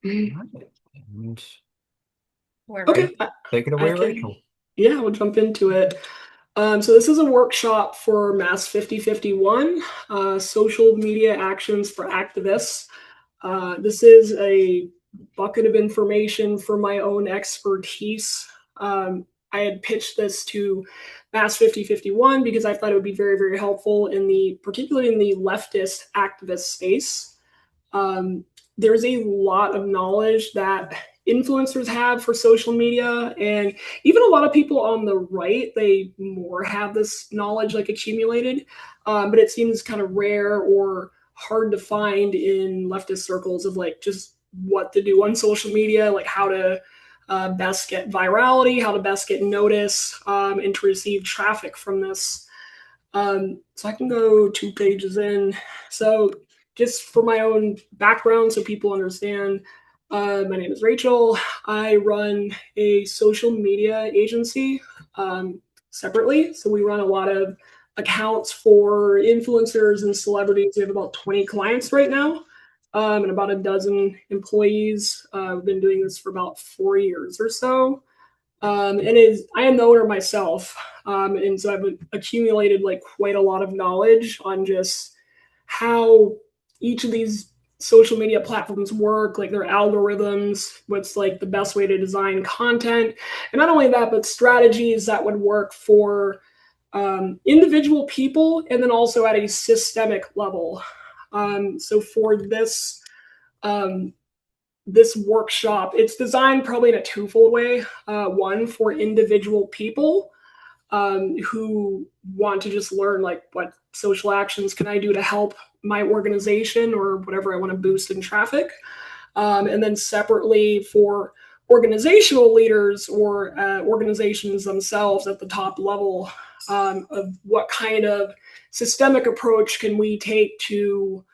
Right. And Okay, take it I away, can, Rachel. yeah, we'll jump into it. So this is a workshop for Mass 5051, social media actions for activists. This is a bucket of information for my own expertise. I had pitched this to Mass 5051 because I thought it would be very, very helpful particularly in the leftist activist space. Um, there's a lot of knowledge that influencers have for social media, and even a lot of people on the right, they more have this knowledge like accumulated, but it seems kind of rare or hard to find in leftist circles of like just what to do on social media, like how to best get virality, how to best get notice, and to receive traffic from this. So I can go 2 pages in. So just for my own background, so people understand, my name is Rachel. I run a social media agency separately. So we run a lot of accounts for influencers and celebrities. We have about 20 clients right now, and about a dozen employees. We've been doing this for about 4 years or so. And is I am the owner myself, and so I've accumulated like quite a lot of knowledge on just how each of these social media platforms work, like their algorithms, what's like the best way to design content, and not only that, but strategies that would work for individual people, and then also at a systemic level. So for um, this workshop, it's designed probably in a twofold way. One for individual people who want to just learn like what social actions can I do to help my organization or whatever I want to boost in traffic. And then separately for organizational leaders or organizations themselves at the top level, of what kind of systemic approach can we take to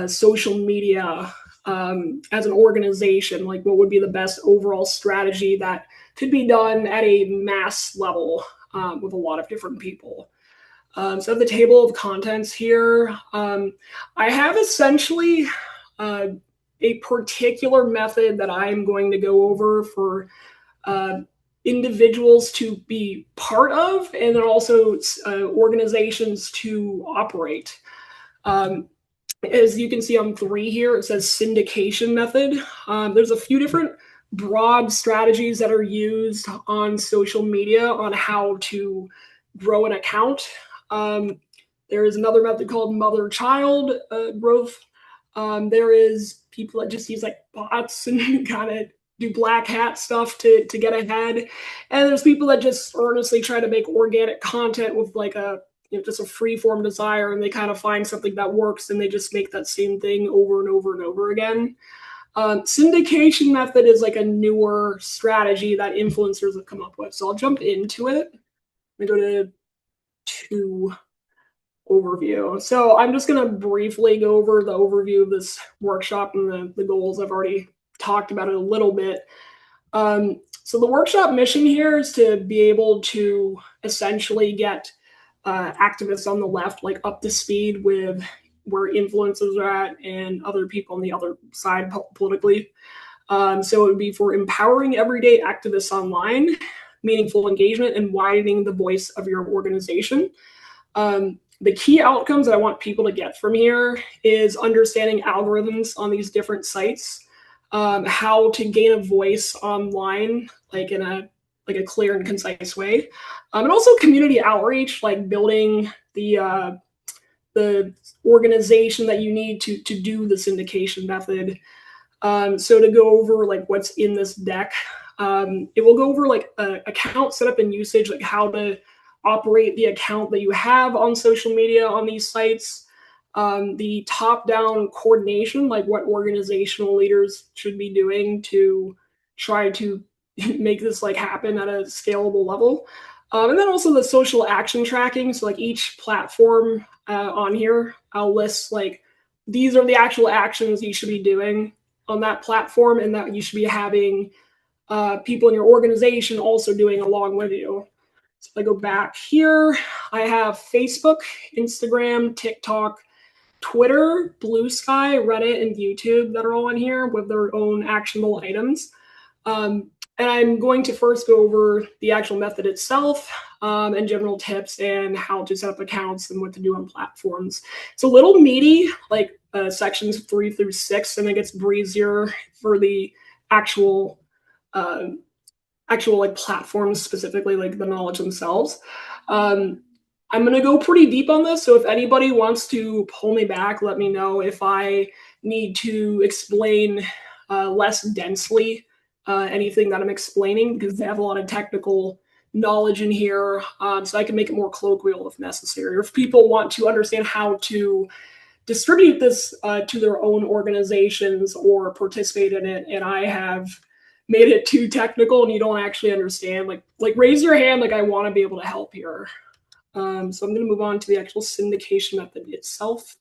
social media as an organization? Like, what would be the best overall strategy that could be done at a mass level with a lot of different people? So, I have the table of contents here. I have essentially uh, a particular method that I am going to go over for uh, individuals to be part of, and then also organizations to operate. Um, as you can see on 3 here, it says syndication method. There's a few different broad strategies that are used on social media on how to grow an account. Um, there is another method called mother-child growth. There is people that just use like bots and kind of do black hat stuff to get ahead. And there's people that just earnestly try to make organic content with like just a free form desire, and they kind of find something that works and they just make that same thing over and over and over again. Syndication method is like a newer strategy that influencers have come up with. So I'll jump into it. Let me go to two overview. So I'm just going to briefly go over the overview of this workshop and the goals. I've already talked about it a little bit. So the workshop mission here is to be able to essentially get activists on the left like up to speed with where influencers are at and other people on the other side politically. So it would be for empowering everyday activists online, meaningful engagement, and widening the voice of your organization. The key outcomes that I want people to get from here is understanding algorithms on these different sites, how to gain a voice online, like in a clear and concise way, and also community outreach, like building the organization that you need to do the syndication method. So to go over like what's in this deck, it will go over like account setup and usage, like how to operate the account that you have on social media on these sites, the top-down coordination, like what organizational leaders should be doing to try to make this like happen at a scalable level. And then also the social action tracking. So like each platform on here, I'll list like these are the actual actions you should be doing on that platform, and that you should be having people in your organization also doing along with you. So if I go back here, I have Facebook, Instagram, TikTok, Twitter, Blue Sky, Reddit, and YouTube that are all in here with their own actionable items. And I'm going to first go over the actual method itself and general tips and how to set up accounts and what to do on platforms. It's a little meaty, like sections 3 through 6, and it gets breezier for the actual uh, actual like platforms, specifically like the knowledge themselves. Um, I'm gonna go pretty deep on this, so if anybody wants to pull me back, let me know if I need to explain less densely anything that I'm explaining, because they have a lot of technical knowledge in here, so I can make it more colloquial if necessary. Or if people want to understand how to distribute this to their own organizations or participate in it, and I have made it too technical and you don't actually understand, like raise your hand, like I want to be able to help here. So I'm going to move on to the actual syndication method itself.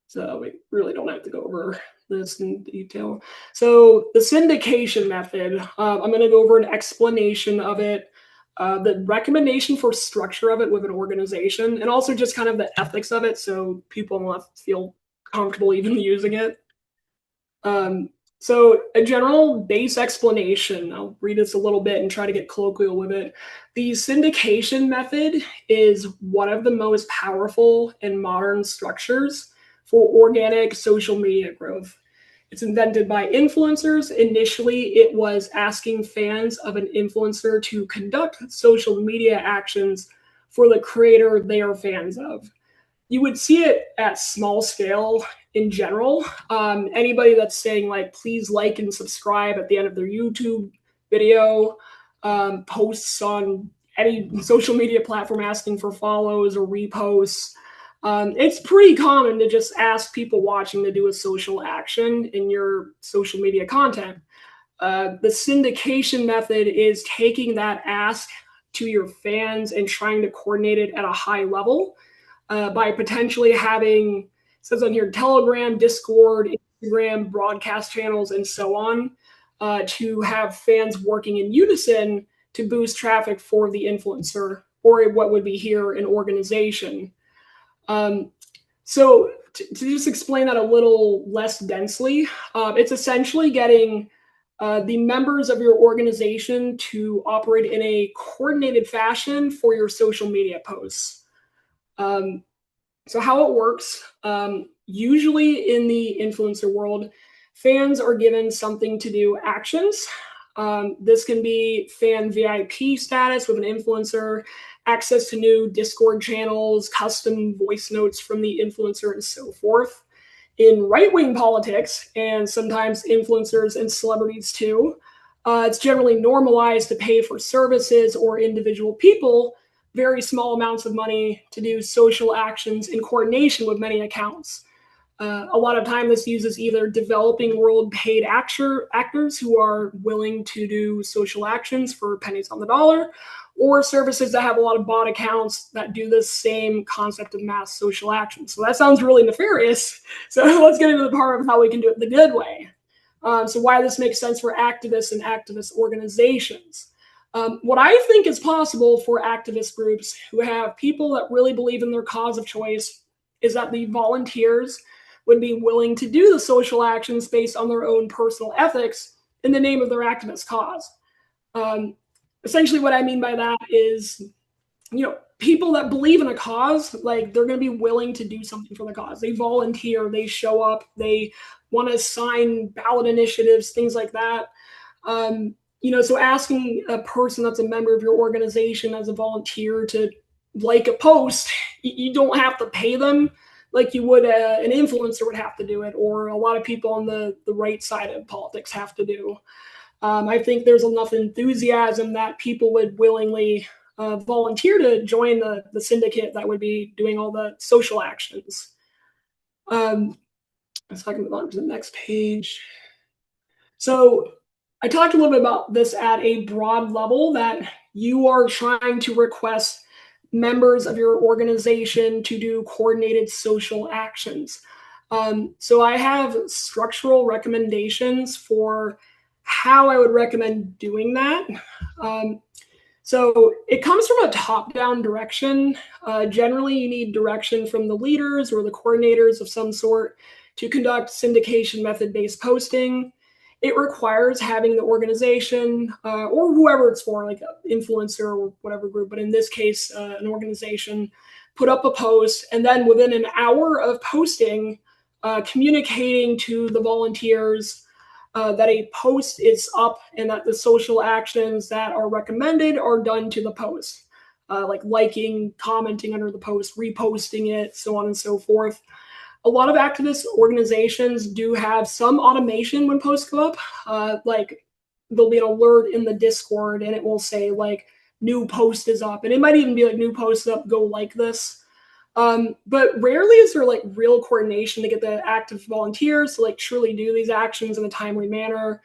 So we really don't have to go over this in detail. So the syndication method, I'm going to go over an explanation of it, the recommendation for structure of it with an organization, and also just kind of the ethics of it, so people will feel comfortable even using it. So a general base explanation, I'll read this a little bit and try to get colloquial with it. The syndication method is one of the most powerful and modern structures for organic social media growth. It's invented by influencers. Initially, it was asking fans of an influencer to conduct social media actions for the creator they are fans of. You would see it at small scale in general. Anybody that's saying like, please like and subscribe at the end of their YouTube video, posts on any social media platform asking for follows or reposts. It's pretty common to just ask people watching to do a social action in your social media content. The syndication method is taking that ask to your fans and trying to coordinate it at a high level by potentially having, it says on here, Telegram, Discord, Instagram, broadcast channels, and so on, to have fans working in unison to boost traffic for the influencer, or what would be here an organization. So to just explain that a little less densely, it's essentially getting the members of your organization to operate in a coordinated fashion for your social media posts. So how it works, usually in the influencer world, fans are given something to do actions. This can be fan VIP status with an influencer, access to new Discord channels, custom voice notes from the influencer, and so forth. In right-wing politics, and sometimes influencers and celebrities too, it's generally normalized to pay for services or individual people very small amounts of money to do social actions in coordination with many accounts. A lot of time this uses either developing world paid actors who are willing to do social actions for pennies on the dollar, or services that have a lot of bot accounts that do this same concept of mass social action. So that sounds really nefarious. So let's get into the part of how we can do it the good way. So why this makes sense for activists and activist organizations. What I think is possible for activist groups who have people that really believe in their cause of choice is that the volunteers would be willing to do the social actions based on their own personal ethics in the name of their activist cause. Essentially, what I mean by that is, people that believe in a cause, like they're going to be willing to do something for the cause. They volunteer, they show up, they want to sign ballot initiatives, things like that. So asking a person that's a member of your organization as a volunteer to like a post, you don't have to pay them like you would an influencer would have to do it, or a lot of people on the right side of politics have to do. I think there's enough enthusiasm that people would willingly volunteer to join the syndicate that would be doing all the social actions. So I can move on to the next page. So I talked a little bit about this at a broad level, that you are trying to request members of your organization to do coordinated social actions. So I have structural recommendations for how I would recommend doing that. So it comes from a top-down direction. Generally, you need direction from the leaders or the coordinators of some sort to conduct syndication method-based posting. It requires having the organization or whoever it's for, like an influencer or whatever group, but in this case, an organization, put up a post, and then within an hour of posting, communicating to the volunteers that a post is up and that the social actions that are recommended are done to the post, like liking, commenting under the post, reposting it, so on and so forth. A lot of activist organizations do have some automation when posts go up. Like there'll be an alert in the Discord and it will say like new post is up, and it might even be like new post up, go like this. But rarely is there like real coordination to get the active volunteers to like truly do these actions in a timely manner.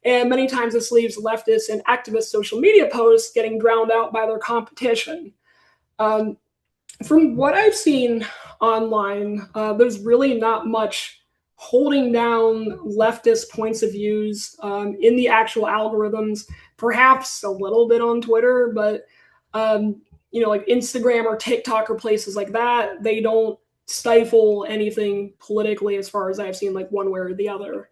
And many times this leaves leftists and activist social media posts getting drowned out by their competition. Um, from what I've seen online, there's really not much holding down leftist points of views in the actual algorithms. Perhaps a little bit on Twitter, but like Instagram or TikTok or places like that, they don't stifle anything politically as far as I've seen, like one way or the other.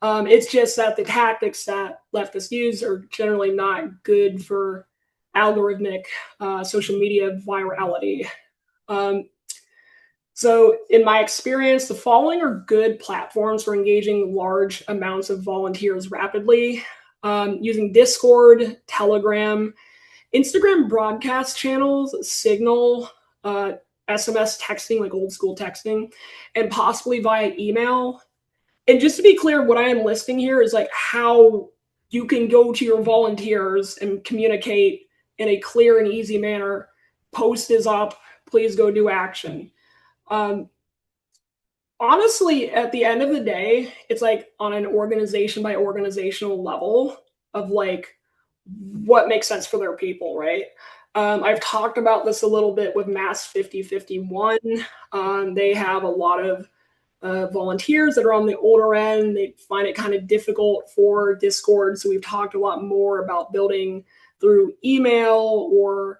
It's just that the tactics that leftists use are generally not good for algorithmic social media virality. Um, so, in my experience, the following are good platforms for engaging large amounts of volunteers rapidly using Discord, Telegram, Instagram broadcast channels, Signal, SMS texting, like old school texting, and possibly via email. And just to be clear, what I am listing here is like how you can go to your volunteers and communicate in a clear and easy manner. Post is up, please go do action. Um, Honestly, at the end of the day, it's like on an organization by organizational level of like what makes sense for their people, right? I've talked about this a little bit with Mass50501. They have a lot of volunteers that are on the older end. They find it kind of difficult for Discord. So we've talked a lot more about building through email or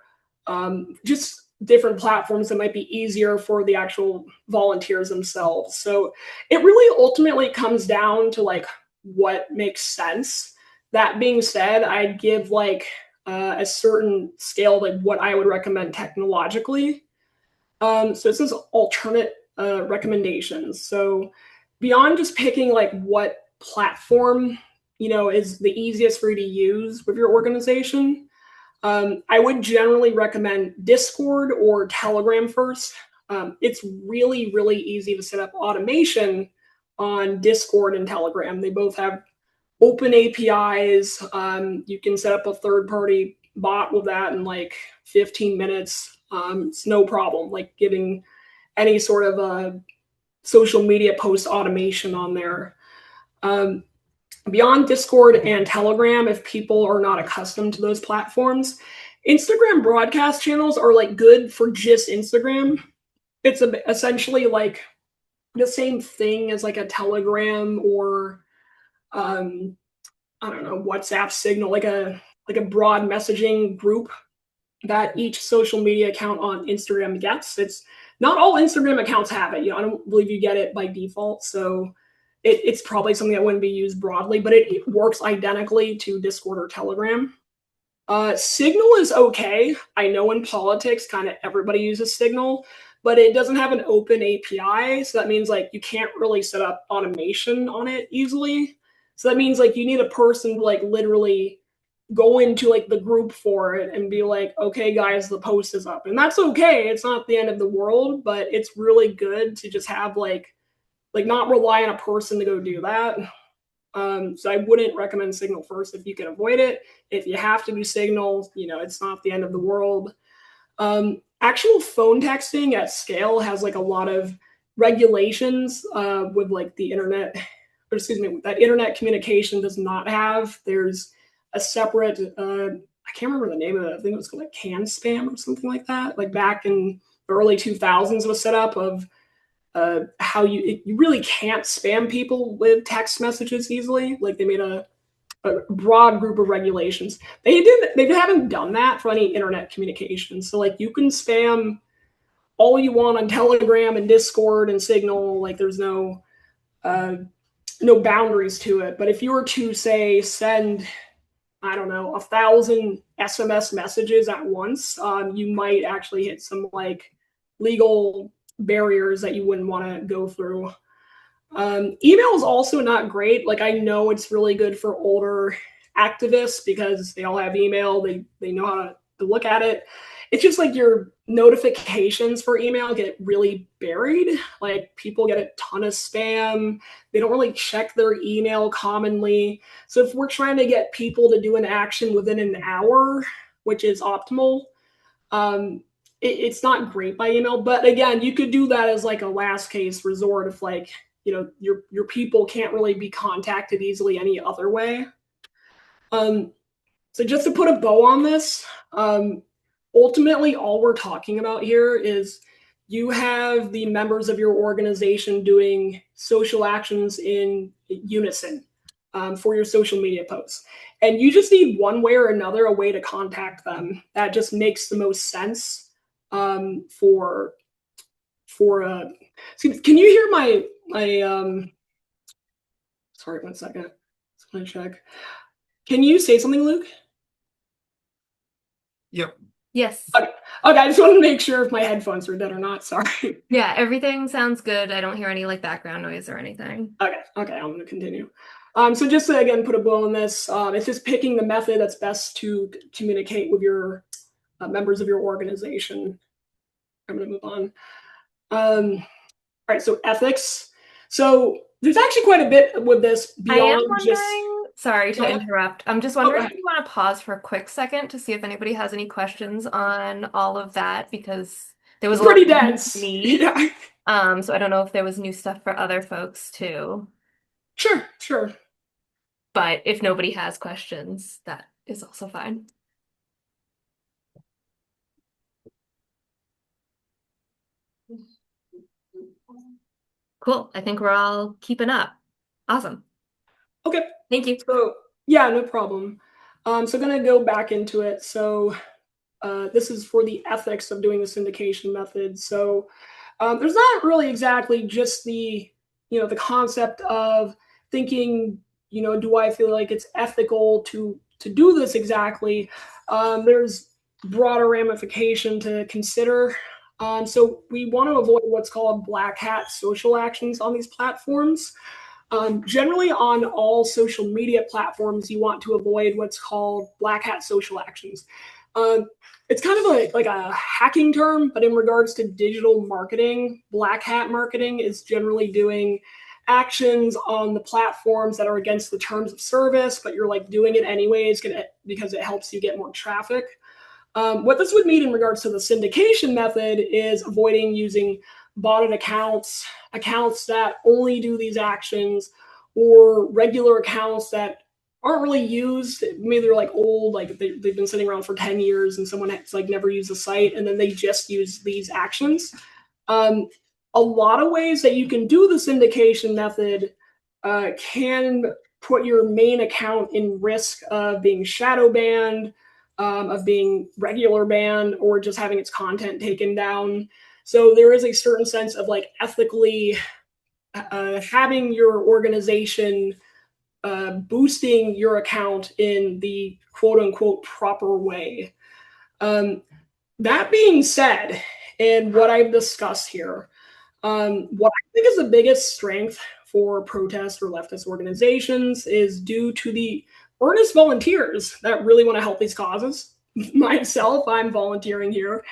just different platforms that might be easier for the actual volunteers themselves. So it really ultimately comes down to like what makes sense. That being said, I'd give like a certain scale, like what I would recommend technologically. So it says alternate recommendations. So beyond just picking like what platform is the easiest for you to use with your organization, I would generally recommend Discord or Telegram first. It's really, really easy to set up automation on Discord and Telegram. They both have open APIs. You can set up a third-party bot with that in like 15 minutes. It's no problem, like giving any sort of a social media post automation on there. Beyond Discord and Telegram, if people are not accustomed to those platforms, Instagram broadcast channels are like good for just Instagram. It's essentially like the same thing as like a Telegram or I don't know, WhatsApp Signal, like a broad messaging group that each social media account on Instagram gets. It's not all Instagram accounts have it. I don't believe you get it by default. So it's probably something that wouldn't be used broadly, but it works identically to Discord or Telegram. Signal is okay. I know in politics, kind of everybody uses Signal, but it doesn't have an open API. So that means like you can't really set up automation on it easily. So that means like you need a person to like literally go into like the group for it and be like, okay, guys, the post is up. And that's okay. It's not the end of the world, but it's really good to just have like not rely on a person to go do that. So I wouldn't recommend Signal first if you can avoid it. If you have to do Signal, it's not the end of the world. Actual phone texting at scale has like a lot of regulations with like the internet, or excuse me, that internet communication does not have. There's a separate, I can't remember the name of it. I think it was called like Can Spam or something like that. Like back in the early 2000s was set up of how you really can't spam people with text messages easily. Like they made a a broad group of regulations. They haven't done that for any internet communication. So like you can spam all you want on Telegram and Discord and Signal. Like there's no boundaries to it. But if you were to say send, I don't know, 1,000 SMS messages at once, you might actually hit some like legal barriers that you wouldn't want to go through. Email is also not great. Like I know it's really good for older activists because they all have email. They know how to look at it. It's just like your notifications for email get really buried. Like people get a ton of spam. They don't really check their email commonly. So if we're trying to get people to do an action within an hour, which is optimal, it's not great by email. But again, you could do that as like a last case resort if like, you know, your people can't really be contacted easily any other way. So just to put a bow on this, ultimately all we're talking about here is you have the members of your organization doing social actions in unison for your social media posts. And you just need one way or another a way to contact them. That just makes the most sense for can you hear my sorry, 1 second. Just want to check. Can you say something, Luke? Yep. Yes. Okay, I just wanted to make sure if my headphones were dead or not. Sorry. Yeah, everything sounds good. I don't hear any like background noise or anything. Okay, I'm going to continue. So just to, again, put a bow on this, it's just picking the method that's best to communicate with your members of your organization. I'm going to move on. All right, so ethics. So there's actually quite a bit with this beyond I am wondering, sorry to interrupt. I'm just wondering if you want to pause for a quick second to see if anybody has any questions on all of that, because there was pretty dense. Yeah. So I don't know if there was new stuff for other folks too. Sure. But if nobody has questions, that is also fine. Cool. I think we're all keeping up. Awesome. Okay. Thank you. So yeah, no problem. So going to go back into it. So this is for the ethics of doing the syndication method. So there's not really exactly just the concept of thinking, do I feel like it's ethical to do this exactly? There's broader ramification to consider. So we want to avoid what's called black hat social actions on these platforms. Generally, on all social media platforms, you want to avoid what's called black hat social actions. It's kind of like a hacking term, but in regards to digital marketing, black hat marketing is generally doing actions on the platforms that are against the terms of service, but you're like doing it anyways because it helps you get more traffic. What this would mean in regards to the syndication method is avoiding using botted accounts that only do these actions, or regular accounts that aren't really used. Maybe they're like old, like they've been sitting around for 10 years and someone has like never used the site and then they just use these actions. A lot of ways that you can do the syndication method can put your main account in risk of being shadow banned, of being regular banned, or just having its content taken down. So there is a certain sense of like ethically having your organization boosting your account in the quote unquote proper way. That being said, and what I've discussed here, what I think is the biggest strength for protest or leftist organizations is due to the earnest volunteers that really want to help these causes. Myself, I'm volunteering here.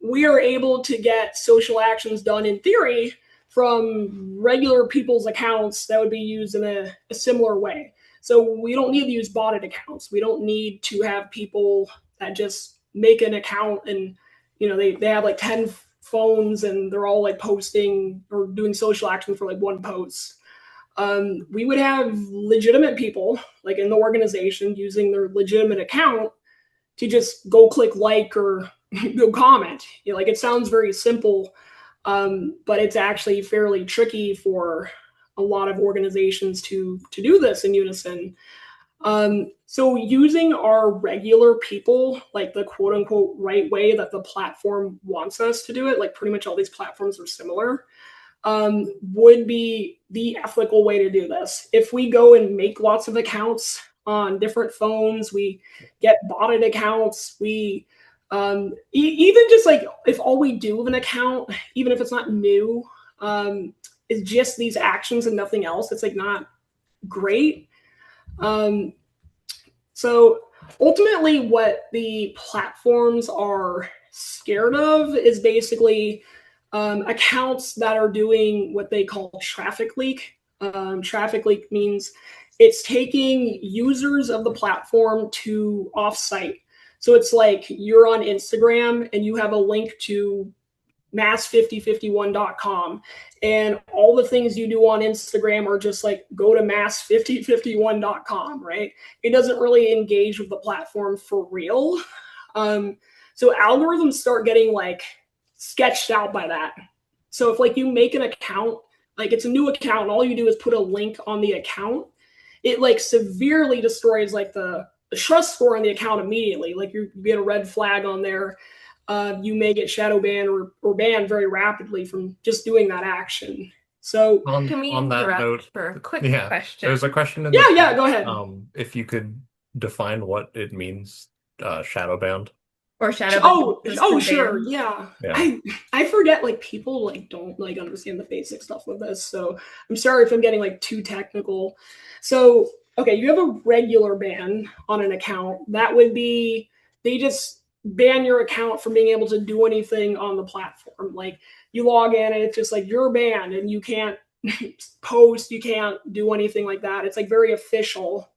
We are able to get social actions done in theory from regular people's accounts that would be used in a similar way. So we don't need to use botted accounts. We don't need to have people that just make an account and they have like 10 phones and they're all like posting or doing social action for like one post. We would have legitimate people like in the organization using their legitimate account to just go click like or go comment. Like it sounds very simple, but it's actually fairly tricky for a lot of organizations to do this in unison. So using our regular people, like the quote unquote right way that the platform wants us to do it, like pretty much all these platforms are similar, would be the ethical way to do this. If we go and make lots of accounts on different phones, we get botted accounts, we even just like if all we do with an account, even if it's not new, is just these actions and nothing else, it's like not great. Um, so ultimately, what the platforms are scared of is basically accounts that are doing what they call traffic leak. Traffic leak means it's taking users of the platform to offsite. So it's like you're on Instagram and you have a link to mass5051.com, and all the things you do on Instagram are just like go to mass5051.com, right? It doesn't really engage with the platform for real. So algorithms start getting like sketched out by that. So if like you make an account, like it's a new account and all you do is put a link on the account, it like severely destroys like the trust score on the account immediately. Like you get a red flag on there, you may get shadow banned or banned very rapidly from just doing that action. So Can we On that interrupt note, for a quick yeah, question? there's a question in the yeah, chat. go ahead. If you could define what it means, shadow banned. Or shadow Oh, sure, yeah. Yeah. I forget like people like don't like understand the basic stuff with this, so I'm sorry if I'm getting like too technical. So okay, you have a regular ban on an account. That would be they just ban your account from being able to do anything on the platform. Like you log in and it's just like you're banned and you can't post, you can't do anything like that. It's like very official.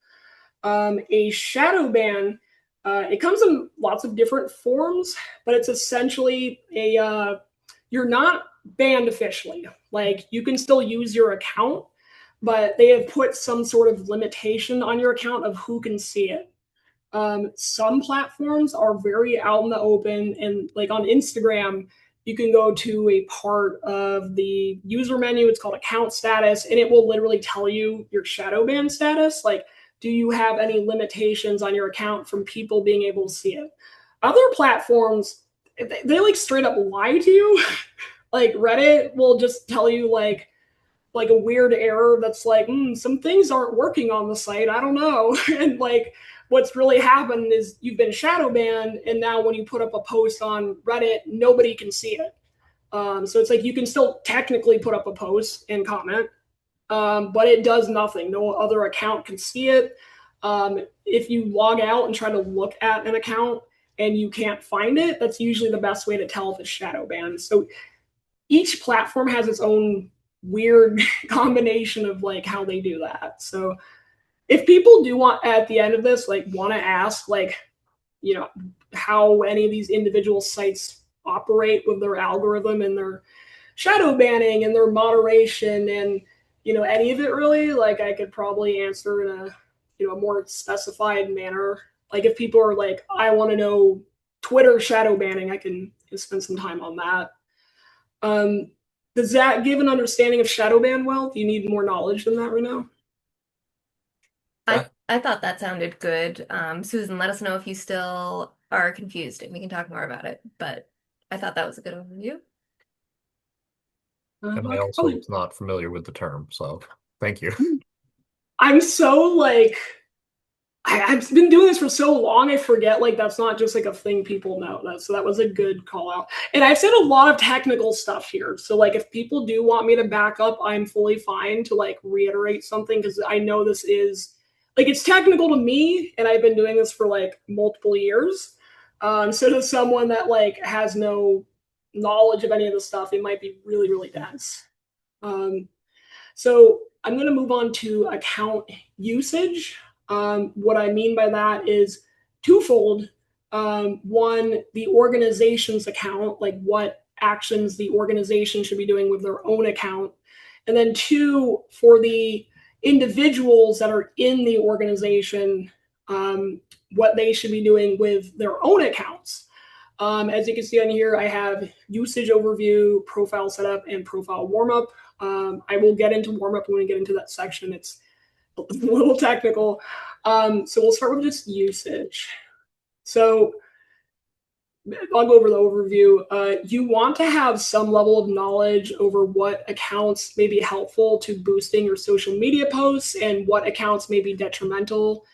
A shadow ban, it comes in lots of different forms, but it's essentially a you're not banned officially. Like you can still use your account, but they have put some sort of limitation on your account of who can see it. Some platforms are very out in the open, and like on Instagram, you can go to a part of the user menu. It's called account status, and it will literally tell you your shadow ban status. Like, do you have any limitations on your account from people being able to see it? Other platforms, they like straight up lie to you. Like Reddit will just tell you like a weird error that's like some things aren't working on the site, I don't know. And like what's really happened is you've been shadow banned, and now when you put up a post on Reddit, nobody can see it. So it's like you can still technically put up a post and comment, but it does nothing. No other account can see it. If you log out and try to look at an account and you can't find it, that's usually the best way to tell if it's shadow banned. So each platform has its own weird combination of like how they do that. So if people do want at the end of this like want to ask like how any of these individual sites operate with their algorithm and their shadow banning and their moderation and any of it really, like I could probably answer in a more specified manner. Like if people are like I want to know Twitter shadow banning, I can spend some time on that. um, does that give an understanding of shadow ban well? Do you need more knowledge than that right now? I thought that sounded good. Susan, let us know if you still are confused and we can talk more about it. But I thought that was a good overview. And I Okay. also was not familiar with the term, so thank you. I'm so like I've been doing this for so long, I forget like that's not just like a thing people know. So that was a good call out. And I've said a lot of technical stuff here. So like if people do want me to back up, I'm fully fine to like reiterate something because I know this is like it's technical to me, and I've been doing this for like multiple years. So to someone that like has no knowledge of any of this stuff, it might be really, really dense. Um, so I'm going to move on to account usage. What I mean by that is twofold. One, the organization's account, like what actions the organization should be doing with their own account. And then two, for the individuals that are in the organization, what they should be doing with their own accounts. As you can see on here, I have usage overview, profile setup, and profile warmup. I will get into warmup when we get into that section. It's a little technical. So we'll start with just usage. So I'll go over the overview. You want to have some level of knowledge over what accounts may be helpful to boosting your social media posts and what accounts may be detrimental.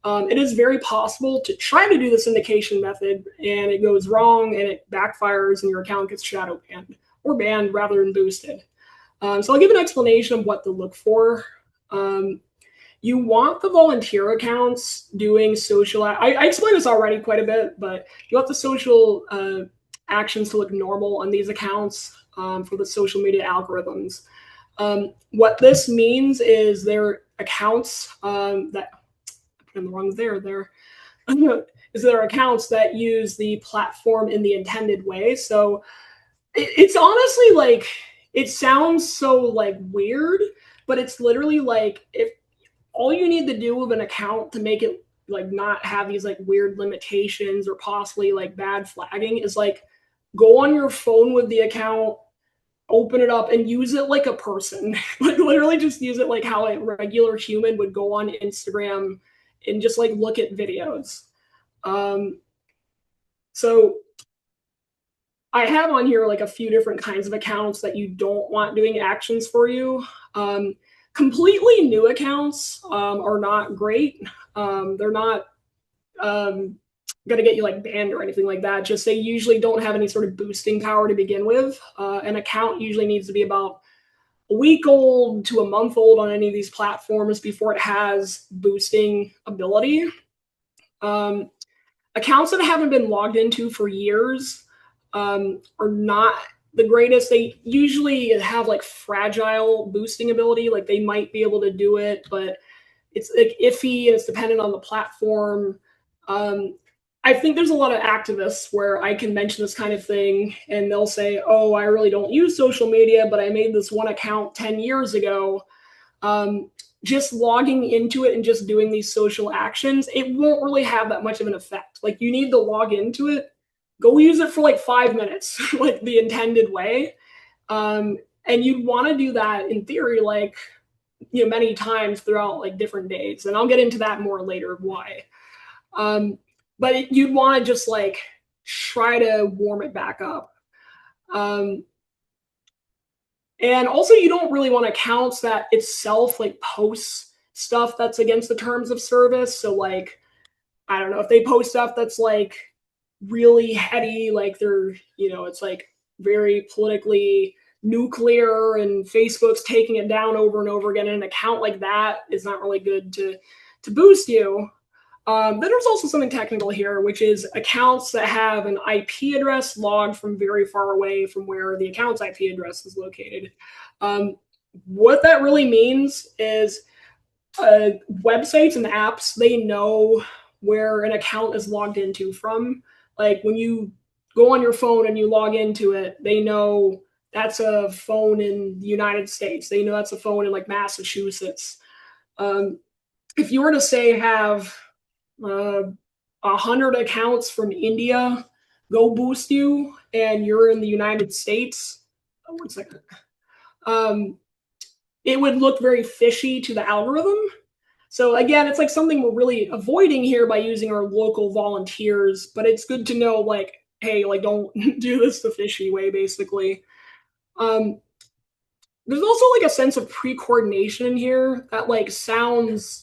It is very possible to try to do the syndication method and it goes wrong and it backfires and your account gets shadow banned or banned rather than boosted. So I'll give an explanation of what to look for. You want the volunteer accounts doing social. I explained this already quite a bit, but you want the social actions to look normal on these accounts for the social media algorithms. What this means is their accounts that I put in the wrong there is there accounts that use the platform in the intended way. So it's honestly like it sounds so like weird, but it's literally like if all you need to do with an account to make it like not have these like weird limitations or possibly like bad flagging is like go on your phone with the account, open it up and use it like a person. Like literally just use it like how a regular human would go on Instagram and just like look at videos. So I have on here like a few different kinds of accounts that you don't want doing actions for you. Completely new accounts are not great. They're not going to get you like banned or anything like that. Just they usually don't have any sort of boosting power to begin with. An account usually needs to be about a week old to a month old on any of these platforms before it has boosting ability. Accounts that haven't been logged into for years are not the greatest. They usually have like fragile boosting ability. Like they might be able to do it, but it's like iffy and it's dependent on the platform. I think there's a lot of activists where I can mention this kind of thing and they'll say, oh, I really don't use social media, but I made this one account 10 years ago. Just logging into it and just doing these social actions, it won't really have that much of an effect. Like you need to log into it, go use it for like 5 minutes, like the intended way. And you'd want to do that in theory, like, many times throughout like different days. And I'll get into that more later of why. But you'd want to just like try to warm it back up. And also you don't really want accounts that itself like posts stuff that's against the terms of service. So like, I don't know, if they post stuff that's like really heady, like they're, it's like very politically nuclear and Facebook's taking it down over and over again. And an account like that is not really good to boost you. Then there's also something technical here, which is accounts that have an IP address logged from very far away from where the account's IP address is located. What that really means is websites and apps, they know where an account is logged into from. Like when you go on your phone and you log into it, they know that's a phone in the United States. They know that's a phone in like Massachusetts. If you were to say have 100 accounts from India go boost you and you're in the United States, 1 second, it would look very fishy to the algorithm. So again, it's like something we're really avoiding here by using our local volunteers, but it's good to know like, hey, like don't do this the fishy way, basically. There's also like a sense of pre-coordination in here that like sounds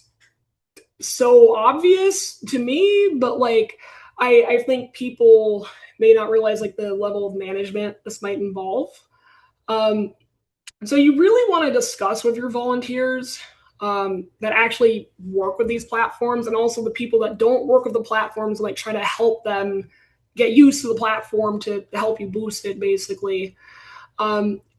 so obvious to me, but like I think people may not realize like the level of management this might involve. So you really want to discuss with your volunteers that actually work with these platforms and also the people that don't work with the platforms, like try to help them get used to the platform to help you boost it, basically.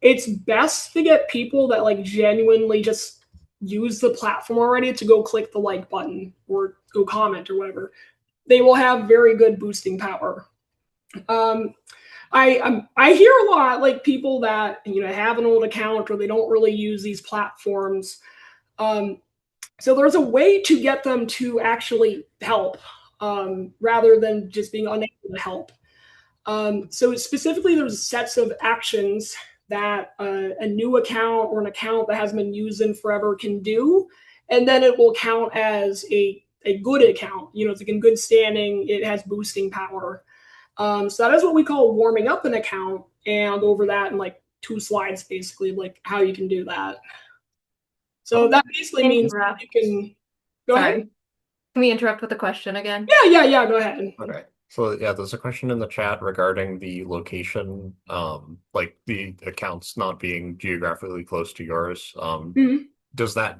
It's best to get people that like genuinely just use the platform already to go click the like button or go comment or whatever. They will have very good boosting power. I hear a lot like people that have an old account or they don't really use these platforms. So there's a way to get them to actually help rather than just being unable to help. So specifically, there's sets of actions that a new account or an account that hasn't been used in forever can do, and then it will count as a a good account. It's like in good standing. It has boosting power. So that is what we call warming up an account, and I'll go over that in like 2 slides, basically, like how you can do that. So that basically means you can go ahead. Sorry. Can we interrupt with a question again? Yeah. Go ahead. Okay. So yeah, there's a question in the chat regarding the location, like the accounts not being geographically close to yours. Mhm. Does that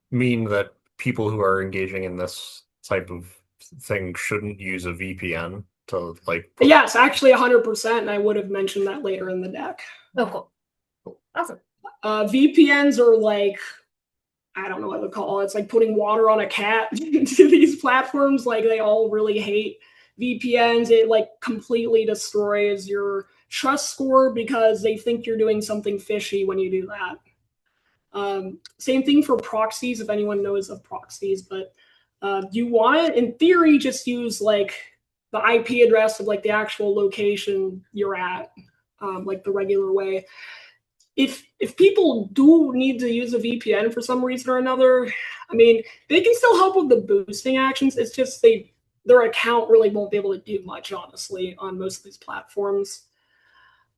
mean that people who are engaging in this type of thing shouldn't use a VPN to like put... Yes, actually 100%, and I would have mentioned that later in the deck. Oh, cool. Awesome. VPNs are like, I don't know what to call it. It's like putting water on a cat to these platforms. Like, they all really hate VPNs. It like completely destroys your trust score because they think you're doing something fishy when you do that. Same thing for proxies, if anyone knows of proxies, but you want, in theory, just use like the IP address of like the actual location you're at, like the regular way. If people do need to use a VPN for some reason or another, I mean, they can still help with the boosting actions. It's just their account really won't be able to do much, honestly, on most of these platforms.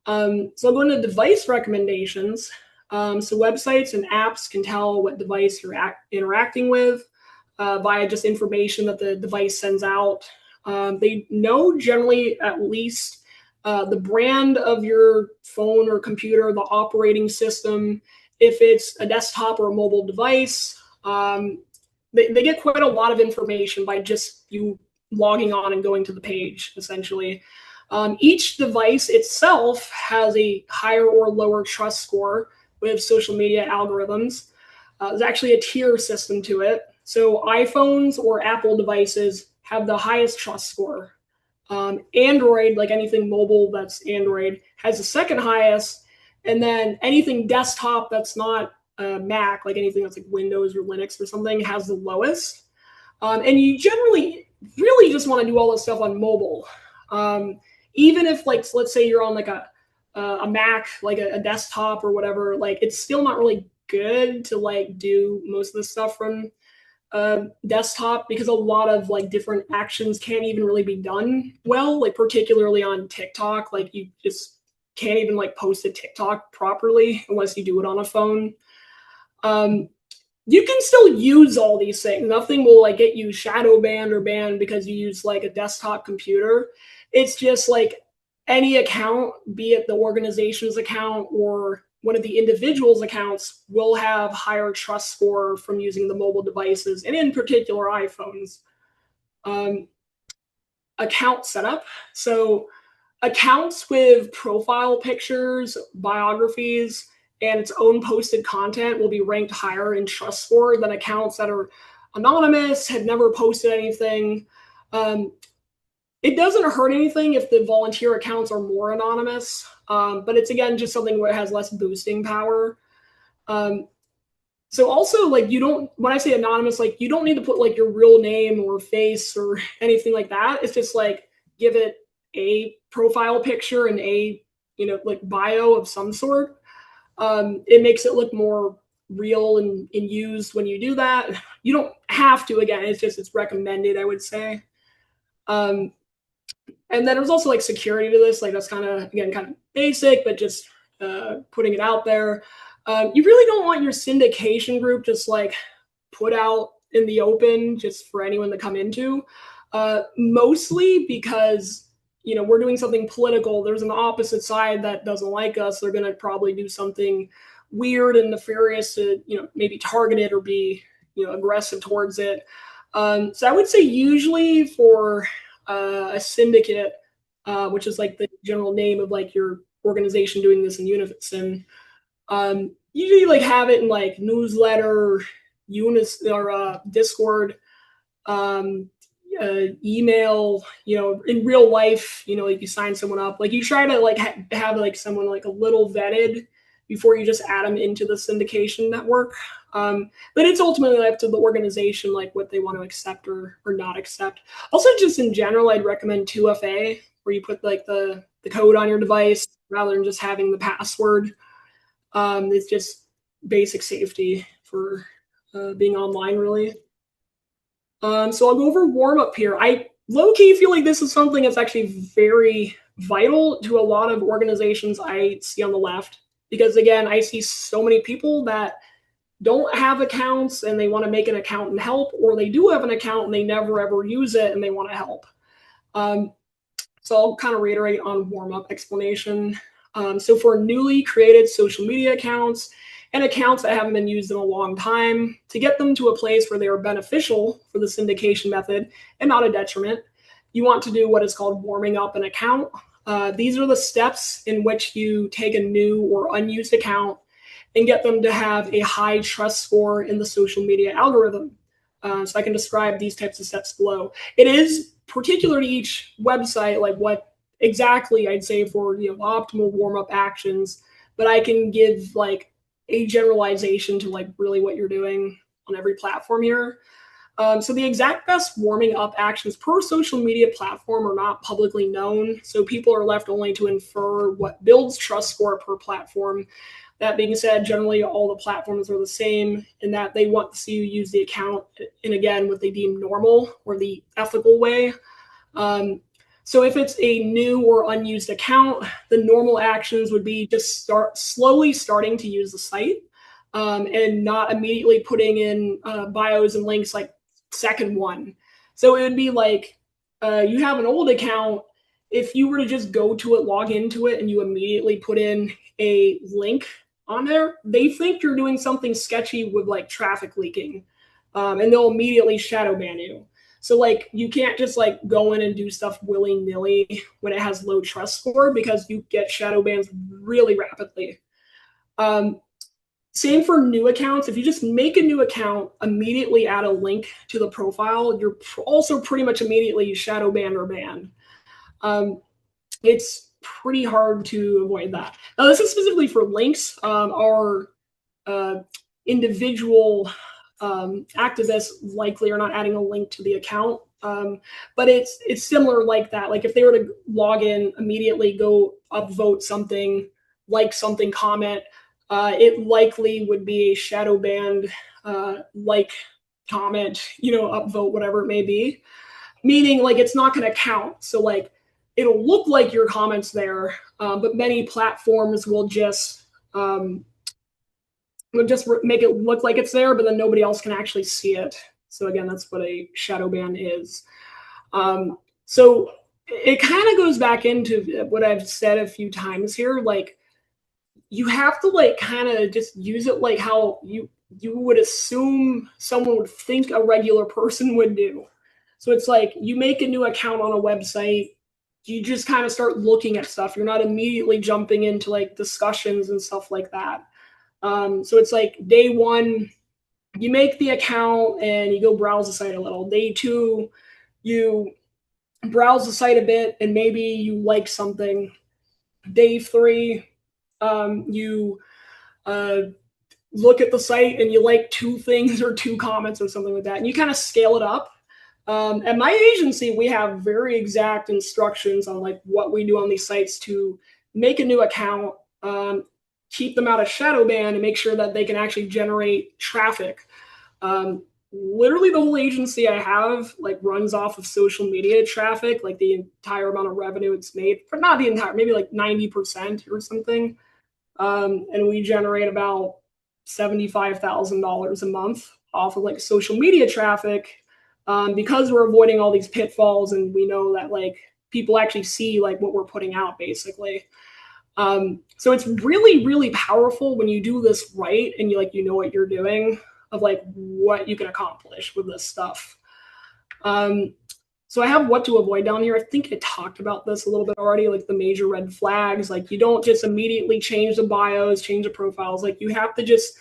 So I'll go into device recommendations. So websites and apps can tell what device you're interacting with via just information that the device sends out. They know generally at least the brand of your phone or computer, the operating system, if it's a desktop or a mobile device. They get quite a lot of information by just you logging on and going to the page, essentially. Each device itself has a higher or lower trust score with social media algorithms. There's actually a tier system to it. So iPhones or Apple devices have the highest trust score. Android, like anything mobile that's Android, has the second highest. And then anything desktop that's not Mac, like anything that's like Windows or Linux or something, has the lowest. And you generally really just want to do all this stuff on mobile. Even if, like, let's say you're on like a Mac, like a desktop or whatever, like it's still not really good to like do most of the stuff from desktop because a lot of like different actions can't even really be done well, like particularly on TikTok. Like you just can't even like post a TikTok properly unless you do it on a phone. You can still use all these things. Nothing will like get you shadow banned or banned because you use like a desktop computer. It's just like any account, be it the organization's account or one of the individual's accounts, will have higher trust score from using the mobile devices, and in particular iPhones. Account setup. So accounts with profile pictures, biographies, and its own posted content will be ranked higher in trust score than accounts that are anonymous, have never posted anything. It doesn't hurt anything if the volunteer accounts are more anonymous, but it's again just something where it has less boosting power. So also, like, you don't, when I say anonymous, like you don't need to put like your real name or face or anything like that. It's just like give it a profile picture and a like bio of some sort. It makes it look more real and used when you do that. You don't have to, again, it's recommended, I would say. And then there's also like security to this, like that's kind of, again, kind of basic, but just putting it out there. You really don't want your syndication group just like put out in the open just for anyone to come into. Mostly because we're doing something political. There's an opposite side that doesn't like us. They're going to probably do something weird and nefarious to maybe target it or be aggressive towards it. So I would say usually for a syndicate, which is like the general name of like your organization doing this in unison, usually like have it in like newsletter, or Discord, email, in real life, like you sign someone up, like you try to like have like someone like a little vetted before you just add them into the syndication network. But it's ultimately up to the organization, like what they want to accept or not accept. Also, just in general, I'd recommend 2FA, where you put like the code on your device rather than just having the password. It's just basic safety for being online, really. So I'll go over warm up here. I low-key feel like this is something that's actually very vital to a lot of organizations I see on the left, because again, I see so many people that don't have accounts and they want to make an account and help, or they do have an account and they never ever use it and they want to help. So I'll kind of reiterate on warm-up explanation. So for newly created social media accounts and accounts that haven't been used in a long time, to get them to a place where they are beneficial for the syndication method and not a detriment, you want to do what is called warming up an account. These are the steps in which you take a new or unused account and get them to have a high trust score in the social media algorithm. So I can describe these types of steps below. It is particular to each website, like what exactly I'd say for optimal warm-up actions, but I can give like a generalization to like really what you're doing on every platform here. So the exact best warming up actions per social media platform are not publicly known, so people are left only to infer what builds trust score per platform. That being said, generally all the platforms are the same in that they want to see you use the account in, again, what they deem normal or the ethical way. So if it's a new or unused account, the normal actions would be just slowly starting to use the site, and not immediately putting in bios and links like second one. So it would be like you have an old account. If you were to just go to it, log into it, and you immediately put in a link on there, they think you're doing something sketchy with like traffic leaking, and they'll immediately shadow ban you. So like you can't just like go in and do stuff willy-nilly when it has low trust score, because you get shadow bans really rapidly. Same for new accounts. If you just make a new account, immediately add a link to the profile, you're also pretty much immediately shadow banned or banned. It's pretty hard to avoid that. Now, this is specifically for links. Our individual activists likely are not adding a link to the account, but it's similar like that. Like if they were to log in, immediately go upvote something, like something, comment, it likely would be a shadow banned like, comment, upvote, whatever it may be. Meaning like it's not going to count. So like it'll look like your comments there, but many platforms will just make it look like it's there, but then nobody else can actually see it. So again, that's what a shadow ban is. So it kind of goes back into what I've said a few times here. Like you have to like kind of just use it like how you would assume someone would think a regular person would do. So it's like you make a new account on a website, you just kind of start looking at stuff. You're not immediately jumping into like discussions and stuff like that. So it's like day one, you make the account and you go browse the site a little. Day two, you browse the site a bit and maybe you like something. Day three, you look at the site and you like two things or two comments or something like that, and you kind of scale it up. At my agency, we have very exact instructions on like what we do on these sites to make a new account, keep them out of shadow ban, and make sure that they can actually generate traffic. Literally the whole agency I have like runs off of social media traffic, like the entire amount of revenue it's made, but not the entire, maybe like 90% or something. And we generate about $75,000 a month off of like social media traffic, because we're avoiding all these pitfalls and we know that like people actually see like what we're putting out basically. So it's really, really powerful when you do this right and you know what you're doing, of like what you can accomplish with this stuff. So I have what to avoid down here. I think I talked about this a little bit already, like the major red flags. Like you don't just immediately change the bios, change the profiles. Like you have to just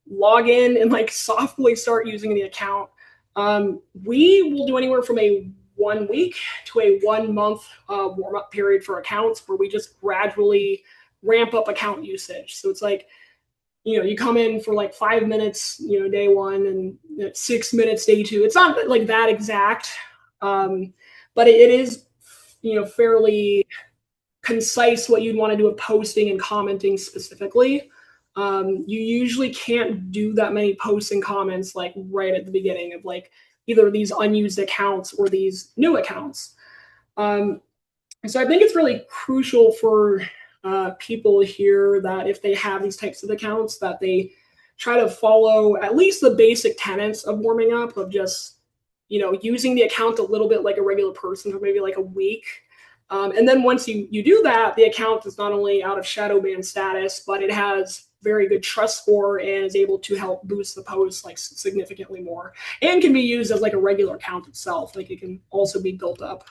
log in and like softly start using the account. We will do anywhere from a 1 week to a 1 month warm-up period for accounts, where we just gradually ramp up account usage. So it's like, you come in for like 5 minutes, day one, and 6 minutes day two. It's not like that exact, but it is, fairly concise what you'd want to do with posting and commenting specifically. You usually can't do that many posts and comments like right at the beginning of like, either these unused accounts or these new accounts. So I think it's really crucial for people here that if they have these types of accounts, that they try to follow at least the basic tenets of warming up, of just using the account a little bit like a regular person for maybe like a week. And then once you do that, the account is not only out of shadow ban status, but it has very good trust score and is able to help boost the post like significantly more, and can be used as like a regular account itself. Like it can also be built up.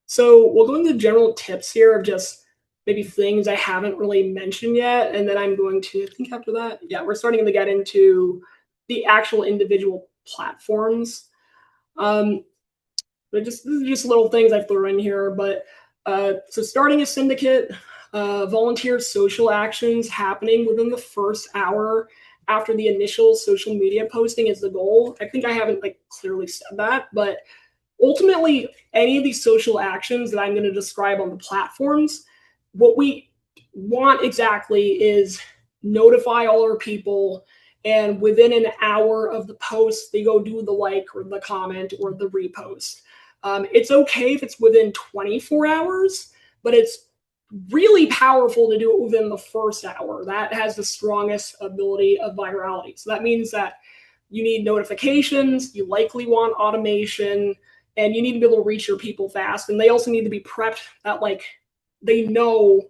So we'll go into general tips here of just maybe things I haven't really mentioned yet. And then I'm going to, I think after that, yeah, we're starting to get into the actual individual platforms. But these are just little things I throw in here. But so starting a syndicate, volunteer social actions happening within the first hour after the initial social media posting is the goal. I think I haven't like clearly said that, but ultimately, any of these social actions that I'm going to describe on the platforms, what we want exactly is notify all our people, and within an hour of the post, they go do the like or the comment or the repost. It's okay if it's within 24 hours, but it's really powerful to do it within the first hour. That has the strongest ability of virality. So that means that you need notifications, you likely want automation, and you need to be able to reach your people fast. And they also need to be prepped that like they know,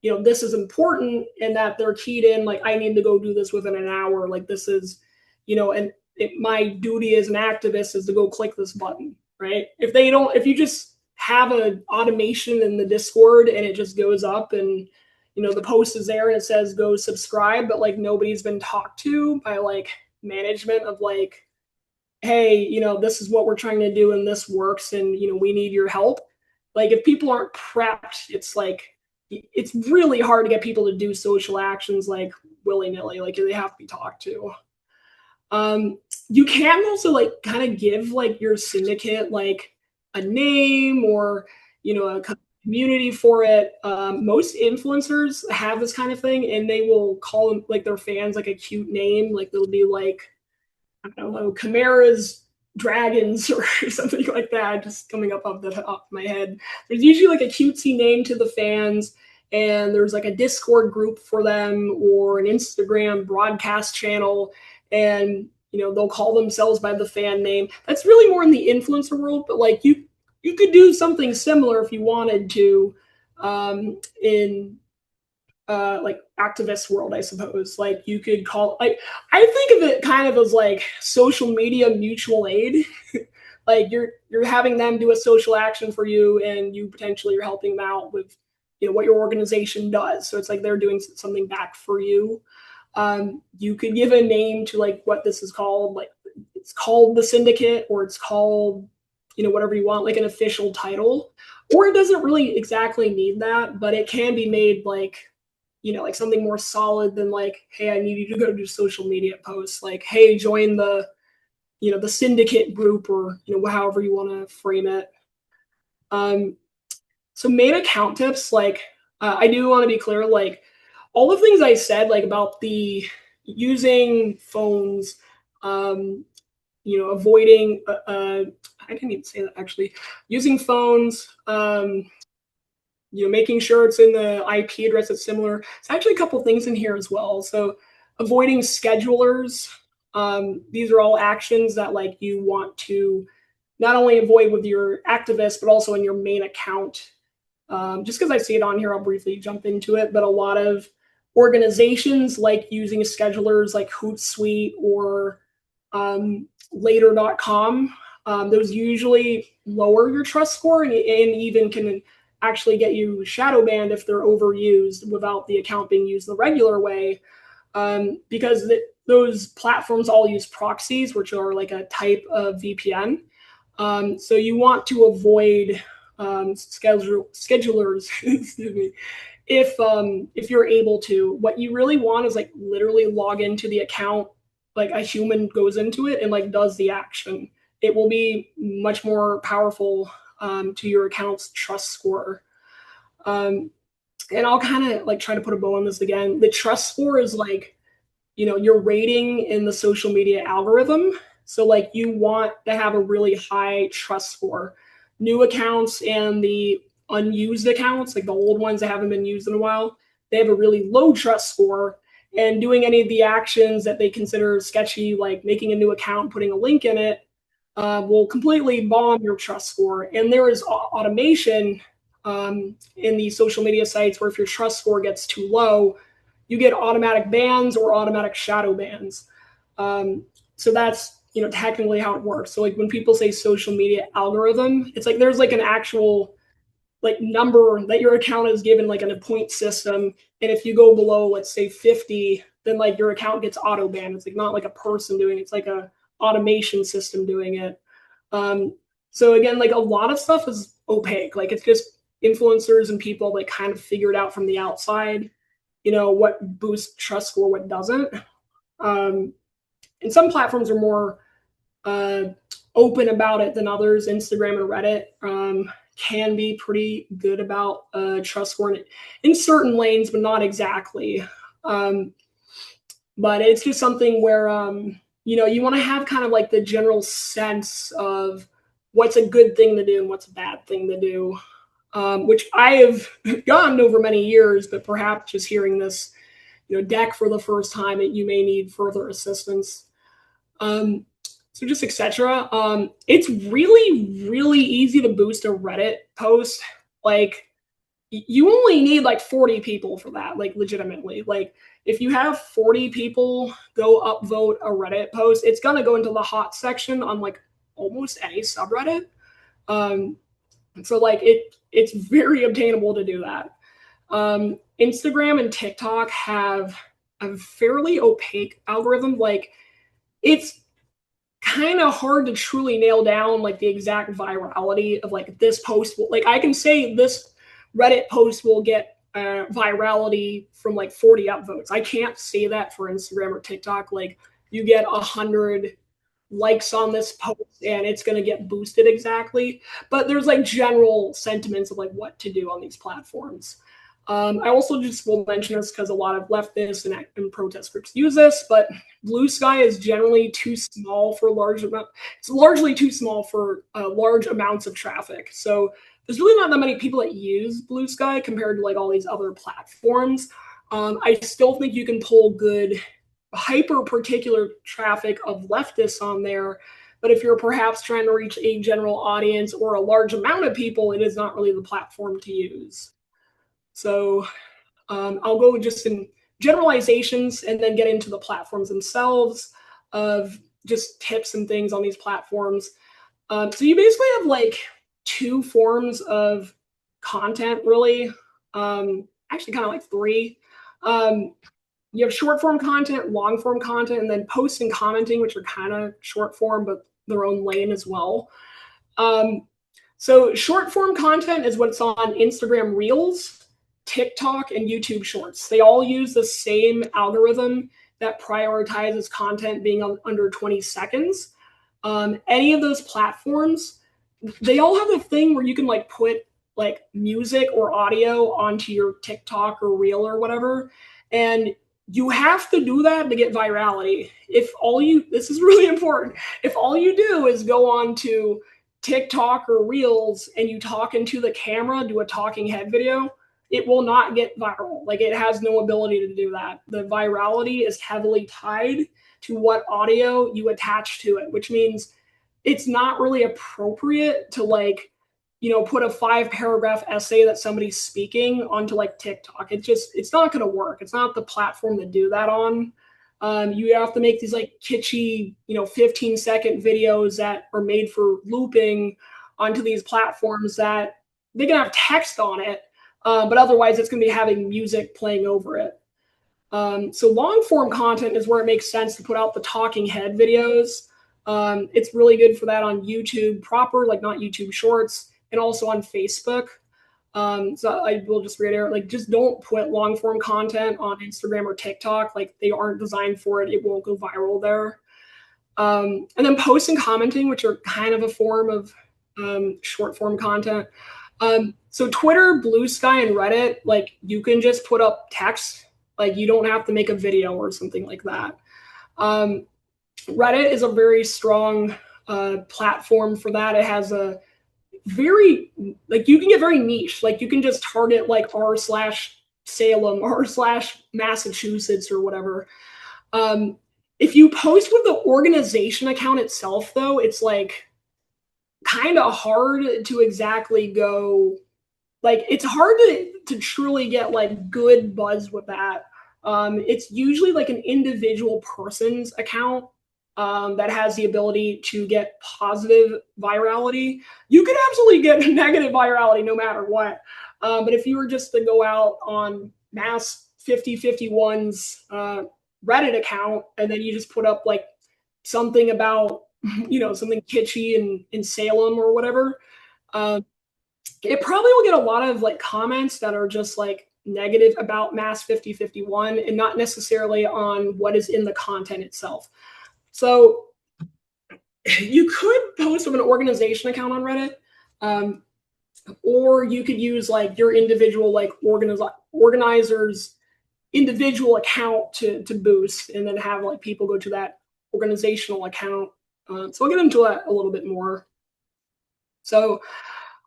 this is important, and that they're keyed in, like, I need to go do this within an hour. Like this is, and my duty as an activist is to go click this button, right? If you just have an automation in the Discord and it just goes up and, the post is there and it says go subscribe, but like nobody's been talked to by like management of like, hey, this is what we're trying to do and this works and, we need your help. Like if people aren't prepped, it's really hard to get people to do social actions like willy-nilly. Like they have to be talked to. You can also like kind of give like your syndicate like a name or, a community for it. Most influencers have this kind of thing, and they will call them like their fans like a cute name. Like they'll be like, I don't know, Chimera's Dragons or something like that, just coming up off the top of my head. There's usually like a cutesy name to the fans, and there's like a Discord group for them or an Instagram broadcast channel, and they'll call themselves by the fan name. That's really more in the influencer world, but like you could do something similar if you wanted to in like activist world, I suppose. Like you could call, like, I think of it kind of as like social media mutual aid. Like you're having them do a social action for you, and you potentially are helping them out with what your organization does. So it's like they're doing something back for you. You could give a name to like what this is called. Like it's called the syndicate, or it's called whatever you want, like an official title. Or it doesn't really exactly need that, but it can be made like like something more solid than like, hey, I need you to go do social media posts. Like, hey, join the, the syndicate group, or, however you want to frame it. So main account tips, like, I do want to be clear, like all the things I said, like about the using phones, avoiding, I didn't even say that actually, using phones, making sure it's in the IP address that's similar. It's actually a couple things in here as well. So avoiding schedulers. These are all actions that like you want to not only avoid with your activist, but also in your main account. Just because I see it on here, I'll briefly jump into it. But a lot of organizations like using schedulers like Hootsuite or later.com. Those usually lower your trust score, and even can actually get you shadow banned if they're overused without the account being used the regular way, because those platforms all use proxies, which are like a type of VPN. So you want to avoid schedulers excuse me, if you're able to. What you really want is like literally log into the account like a human goes into it and like does the action. It will be much more powerful to your account's trust score. And I'll kind of like try to put a bow on this again. The trust score is like your rating in the social media algorithm. So like you want to have a really high trust score. New accounts and the unused accounts, like the old ones that haven't been used in a while, they have a really low trust score. And doing any of the actions that they consider sketchy, like making a new account, putting a link in it, will completely bomb your trust score. And there is automation in these social media sites where if your trust score gets too low, you get automatic bans or automatic shadow bans. So that's technically how it works. So like when people say social media algorithm, it's like there's like an actual like number that your account is given like in a point system, and if you go below, let's say 50, then like your account gets auto banned. It's like not like a person doing it, it's like a automation system doing it. Um, so again, like a lot of stuff is opaque. Like it's just influencers and people like kind of figure it out from the outside, what boosts trust score, what doesn't. Um, and some platforms are more uh, open about it than others. Instagram and Reddit can be pretty good about trust score in certain lanes, but not exactly. Um, but it's just something where you want to have kind of like the general sense of what's a good thing to do and what's a bad thing to do, which I have gotten over many years, but perhaps just hearing this deck for the first time, you may need further assistance. Um, so just etc. It's really, really easy to boost a Reddit post. Like you only need like 40 people for that, like legitimately. Like if you have 40 people go upvote a Reddit post, it's gonna go into the hot section on like almost any subreddit. Um, so like it's very obtainable to do that. Instagram and TikTok have a fairly opaque algorithm. Like it's kind of hard to truly nail down like the exact virality of like this post will, like I can say this Reddit post will get virality from like 40 upvotes. I can't say that for Instagram or TikTok. Like you get 100 likes on this post and it's going to get boosted exactly, but there's like general sentiments of like what to do on these platforms. I also just will mention this because a lot of leftists and protest groups use this, but Blue Sky is generally too small for it's largely too small for large amounts of traffic. So there's really not that many people that use Blue Sky compared to like all these other platforms. I still think you can pull good hyper particular traffic of leftists on there, but if you're perhaps trying to reach a general audience or a large amount of people, it is not really the platform to use. So I'll go just in generalizations and then get into the platforms themselves of just tips and things on these platforms. So you basically have like two forms of content, really. Actually, kind of like three. You have short form content, long form content, and then post and commenting, which are kind of short form, but their own lane as well. So short form content is what's on Instagram Reels, TikTok, and YouTube Shorts. They all use the same algorithm that prioritizes content being under 20 seconds. Any of those platforms, they all have a thing where you can like put like music or audio onto your TikTok or Reel or whatever. And you have to do that to get virality. This is really important. If all you do is go on to TikTok or Reels and you talk into the camera, do a talking head video, it will not get viral. Like it has no ability to do that. The virality is heavily tied to what audio you attach to it, which means it's not really appropriate to like, put a 5-paragraph essay that somebody's speaking onto like TikTok. It's not going to work. It's not the platform to do that on. You have to make these like kitschy, 15-second videos that are made for looping onto these platforms that they can have text on it, but otherwise it's going to be having music playing over it. So long form content is where it makes sense to put out the talking head videos. It's really good for that on YouTube proper, like not YouTube Shorts, and also on Facebook. So I will just reiterate, like, just don't put long form content on Instagram or TikTok. Like they aren't designed for it. It won't go viral there. And then post and commenting, which are kind of a form of short form content. So Twitter, Blue Sky, and Reddit, like you can just put up text Like you don't have to make a video or something like that. Reddit is a very strong platform for that. It has a very, like, you can get very niche. Like you can just target like r/Salem, r/Massachusetts or whatever. If you post with the organization account itself, though, it's like kind of hard to exactly go, like it's hard to truly get like good buzz with that. It's usually like an individual person's account that has the ability to get positive virality. You could absolutely get negative virality no matter what. But if you were just to go out on Mass50501's Reddit account and then you just put up like something about, something kitschy in Salem or whatever, it probably will get a lot of like comments that are just like negative about Mass50501 and not necessarily on what is in the content itself. So you could post with an organization account on Reddit, or you could use like your individual like organizer's individual account to boost, and then have like people go to that organizational account. So I'll get into that a little bit more. So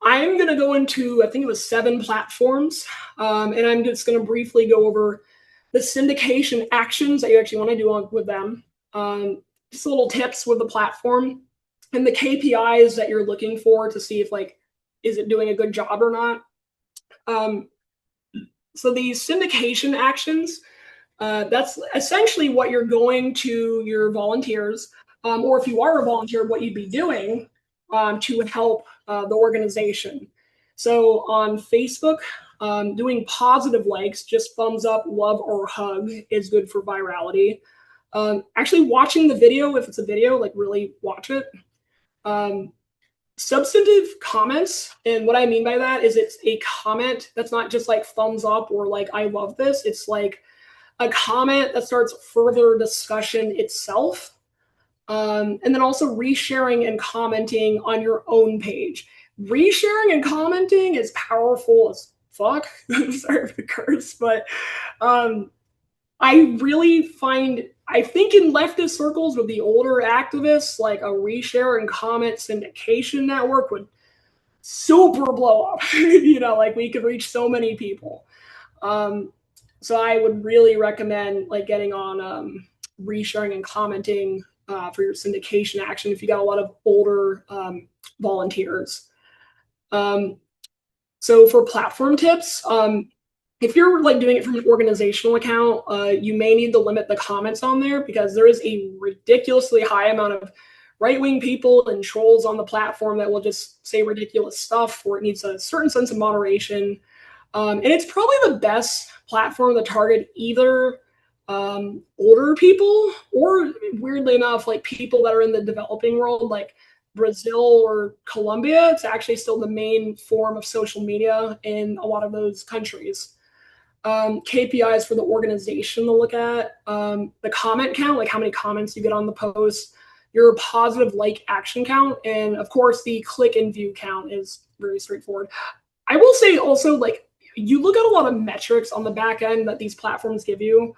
I'm going to go into, I think it was 7 platforms, and I'm just going to briefly go over the syndication actions that you actually want to do with them. Just little tips with the platform and the KPIs that you're looking for to see if like, is it doing a good job or not? So these syndication actions, that's essentially what you're going to your volunteers, or if you are a volunteer, what you'd be doing to help the organization. So on Facebook, doing positive likes, just thumbs up, love, or hug is good for virality. Actually watching the video, if it's a video, like really watch it. Substantive comments, and what I mean by that is it's a comment that's not just like thumbs up or like I love this. It's like a comment that starts further discussion itself. And then also resharing and commenting on your own page. Resharing and commenting is powerful as fuck. Sorry for the curse, but I really find, I think in leftist circles with the older activists, like a reshare and comment syndication network would super blow up. Like we could reach so many people. So I would really recommend like getting on resharing and commenting for your syndication action if you got a lot of older volunteers. So for platform tips, if you're like doing it from an organizational account, you may need to limit the comments on there because there is a ridiculously high amount of right-wing people and trolls on the platform that will just say ridiculous stuff, or it needs a certain sense of moderation. And it's probably the best platform to target either older people or, weirdly enough, like people that are in the developing world, like Brazil or Colombia. It's actually still the main form of social media in a lot of those countries. KPIs for the organization to look at, the comment count, like how many comments you get on the post, your positive like action count, and of course the click and view count is very straightforward. I will say also, like, you look at a lot of metrics on the back end that these platforms give you.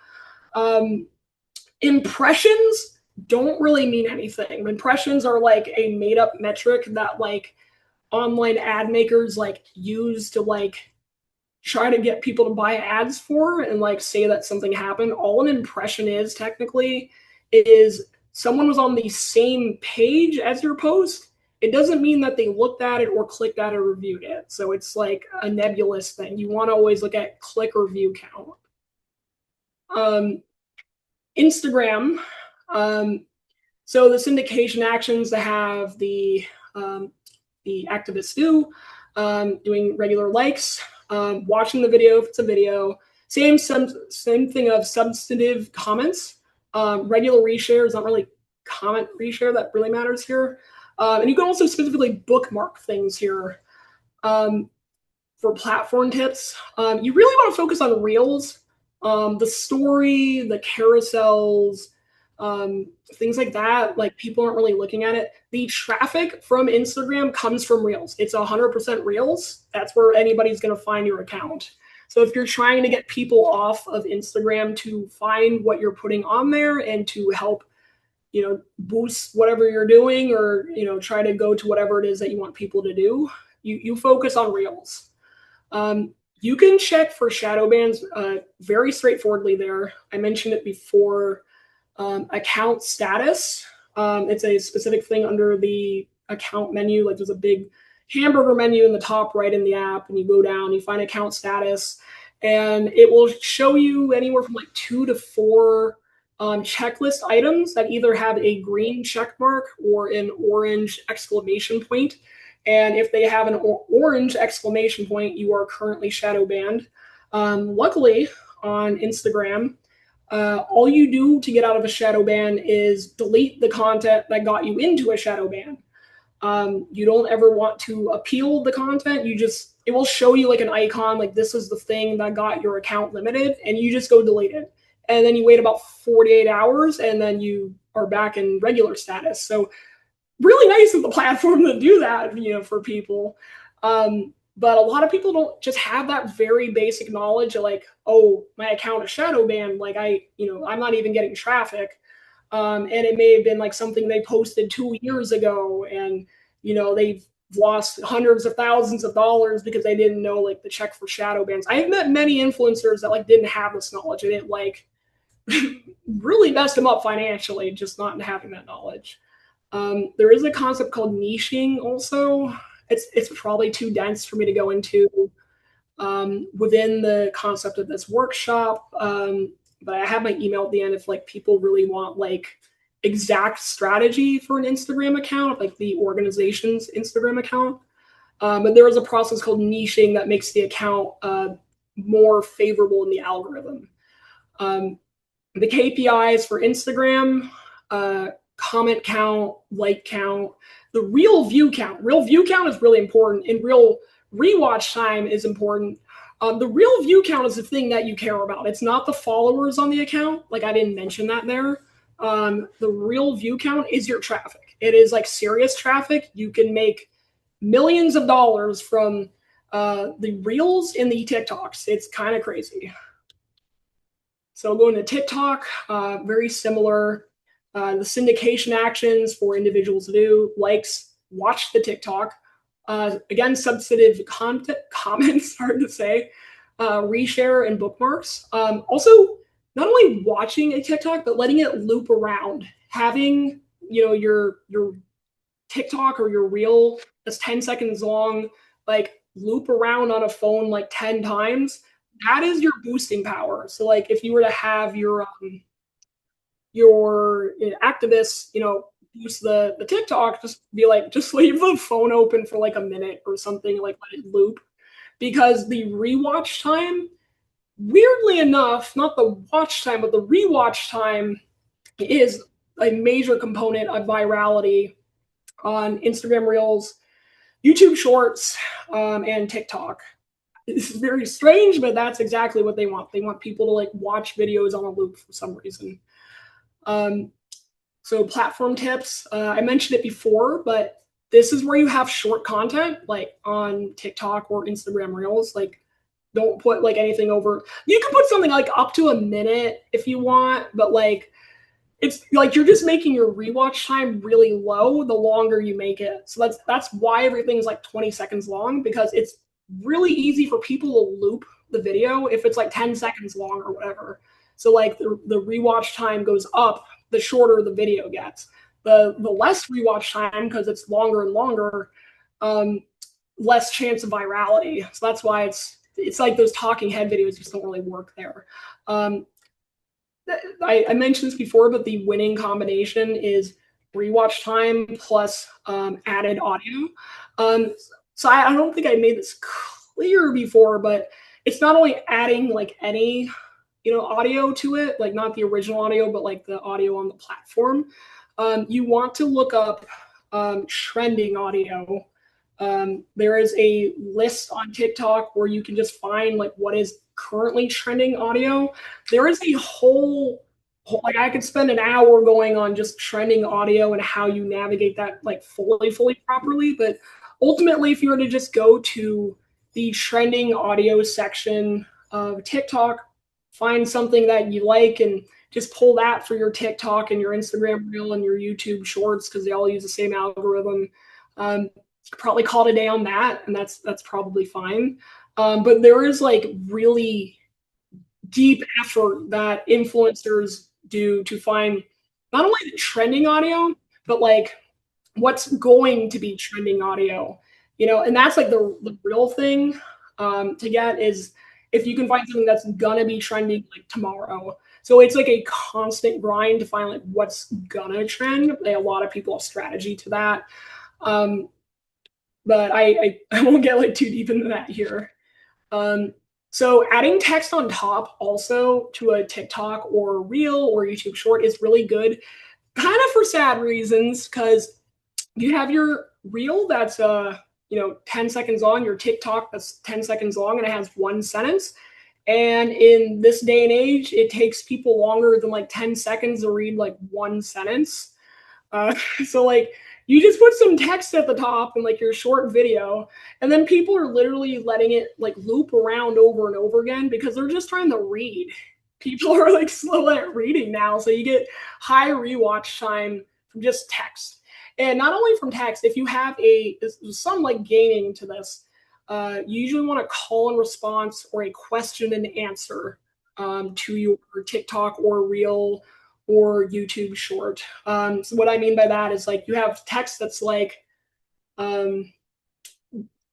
Impressions don't really mean anything. Impressions are like a made up metric that like online ad makers like use to like try to get people to buy ads for and like say that something happened. All an impression is technically is someone was on the same page as your post. It doesn't mean that they looked at it or clicked at it or reviewed it. So it's like a nebulous thing. You want to always look at click or view count. Instagram. So the syndication actions that have the activists do, doing regular likes, watching the video if it's a video, same thing of substantive comments. Regular reshare is not really comment reshare that really matters here. And you can also specifically bookmark things here. For platform tips, you really want to focus on reels, the story, the carousels, things like that. Like people aren't really looking at it. The traffic from Instagram comes from reels. It's 100% reels. That's where anybody's going to find your account. So if you're trying to get people off of Instagram to find what you're putting on there and to help, boost whatever you're doing, or, try to go to whatever it is that you want people to do, you focus on Reels. You can check for shadow bans very straightforwardly there. I mentioned it before. Account status. It's a specific thing under the account menu. Like there's a big hamburger menu in the top right in the app, and you go down, you find account status, and it will show you anywhere from like 2 to 4 checklist items that either have a green check mark or an orange exclamation point. And if they have an orange exclamation point, you are currently shadow banned. Luckily, on Instagram, all you do to get out of a shadow ban is delete the content that got you into a shadow ban. You don't ever want to appeal the content. It will show you like an icon, like this is the thing that got your account limited, and you just go delete it. And then you wait about 48 hours, and then you are back in regular status. So really nice of the platform to do that, for people. But a lot of people don't just have that very basic knowledge of like, oh, my account is shadow banned. Like I'm not even getting traffic. And it may have been like something they posted 2 years ago, and, they've lost hundreds of thousands of dollars because they didn't know like the check for shadow bans. I have met many influencers that like didn't have this knowledge, and it like really messed them up financially, just not having that knowledge. There is a concept called niching also. It's probably too dense for me to go into within the concept of this workshop. But I have my email at the end if like people really want like exact strategy for an Instagram account, like the organization's Instagram account. But there is a process called niching that makes the account more favorable in the algorithm. The KPIs for Instagram, comment count, like count, the real view count. Real view count is really important, and real rewatch time is important. The real view count is the thing that you care about. It's not the followers on the account. Like I didn't mention that there. The real view count is your traffic. It is like serious traffic. You can make millions of dollars from the reels and the TikToks. It's kind of crazy. So going to TikTok, very similar. The syndication actions for individuals to do, likes, watch the TikTok. Again, substantive content, comments, hard to say, reshare and bookmarks. Also, not only watching a TikTok, but letting it loop around. Having, your TikTok or your reel that's 10 seconds long, like loop around on a phone like 10 times, that is your boosting power. So like if you were to have your activists, use the TikTok, just be like, just leave the phone open for like a minute or something, like let it loop. Because the rewatch time, weirdly enough, not the watch time, but the rewatch time is a major component of virality on Instagram Reels, YouTube Shorts, and TikTok. This is very strange, but that's exactly what they want. They want people to like watch videos on a loop for some reason. So platform tips, I mentioned it before, but this is where you have short content, like on TikTok or Instagram Reels. Like, don't put like anything over. You can put something like up to a minute if you want, but like it's like you're just making your rewatch time really low the longer you make it. So that's why everything's like 20 seconds long, because it's really easy for people to loop the video if it's like 10 seconds long or whatever. So like the rewatch time goes up the shorter the video gets. The less rewatch time, because it's longer and longer, less chance of virality. So that's why it's like those talking head videos just don't really work there. I mentioned this before, but the winning combination is rewatch time plus added audio. So I don't think I made this clear before, but it's not only adding like any audio to it, like not the original audio, but like the audio on the platform. You want to look up trending audio. There is a list on TikTok where you can just find like what is currently trending audio. There is a whole like I could spend an hour going on just trending audio and how you navigate that like fully properly. But ultimately, if you were to just go to the trending audio section of TikTok, find something that you like and just pull that for your TikTok and your Instagram reel and your YouTube shorts because they all use the same algorithm. Probably call it a day on that, and that's probably fine. But there is like really deep effort that influencers do to find not only the trending audio, but like what's going to be trending audio, and that's like the real thing to get is if you can find something that's gonna be trending like tomorrow. So it's like a constant grind to find like what's gonna trend. A lot of people have strategy to that. Um, but I won't get like too deep into that here. Um, so adding text on top also to a TikTok or reel or YouTube short is really good, kind of for sad reasons, because you have your reel that's 10 seconds long, your TikTok that's 10 seconds long and it has one sentence. And in this day and age, it takes people longer than like 10 seconds to read like one sentence. Uh, so like you just put some text at the top and like your short video, and then people are literally letting it like loop around over and over again because they're just trying to read. People are like slow at reading now, so you get high rewatch time from just text. And not only from text, if you have there's some like gaming to this, you usually want a call and response or a question and answer to your TikTok or reel or YouTube short. So what I mean by that is like you have text that's like, um,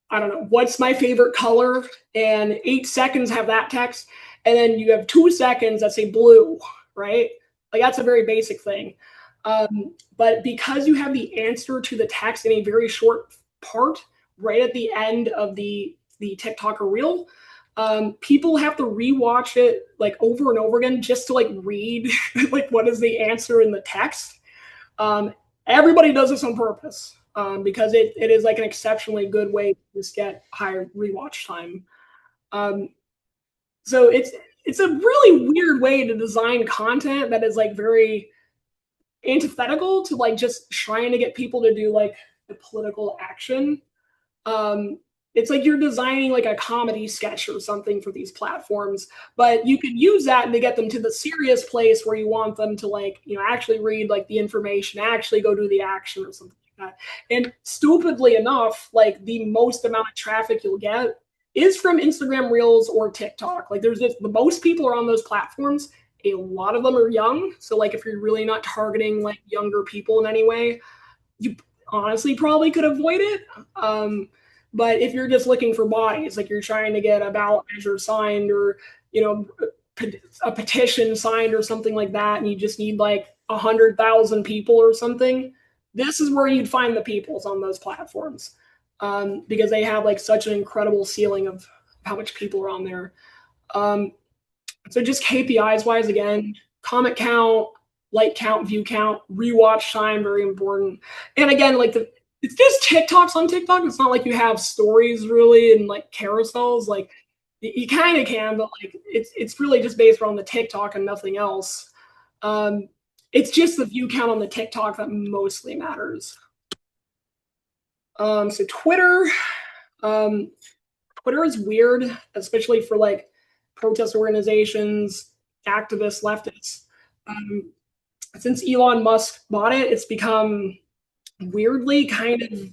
I don't know, what's my favorite color? And 8 seconds have that text. And then you have 2 seconds that say blue, right? Like that's a very basic thing. But because you have the answer to the text in a very short part right at the end of the TikTok or reel, people have to rewatch it like over and over again just to like read like what is the answer in the text. Um, Everybody does this on purpose because it is like an exceptionally good way to just get higher rewatch time. Um, so it's a really weird way to design content that is like very antithetical to like just trying to get people to do like the political action. um, it's like you're designing like a comedy sketch or something for these platforms, but you could use that to get them to the serious place where you want them to like actually read like the information, actually go do the action or something like that. And stupidly enough, like the most amount of traffic you'll get is from Instagram reels or TikTok. Like there's just the most people are on those platforms. A lot of them are young, so like if you're really not targeting like younger people in any way, you honestly probably could avoid it. But if you're just looking for bodies, like you're trying to get a ballot measure signed or, you know, a petition signed or something like that, and you just need like 100,000 people or something, this is where you'd find the peoples on those platforms because they have like such an incredible ceiling of how much people are on there. Um, so just KPIs wise, again, comment count, like count, view count, rewatch time, very important. And again, like it's just TikToks on TikTok. It's not like you have stories really and like carousels. Like you kind of can, but like it's really just based around the TikTok and nothing else. Um, it's just the view count on the TikTok that mostly matters. So Twitter, um, Twitter is weird, especially for like protest organizations, activists, leftists. Um, since Elon Musk bought it, it's become weirdly kind of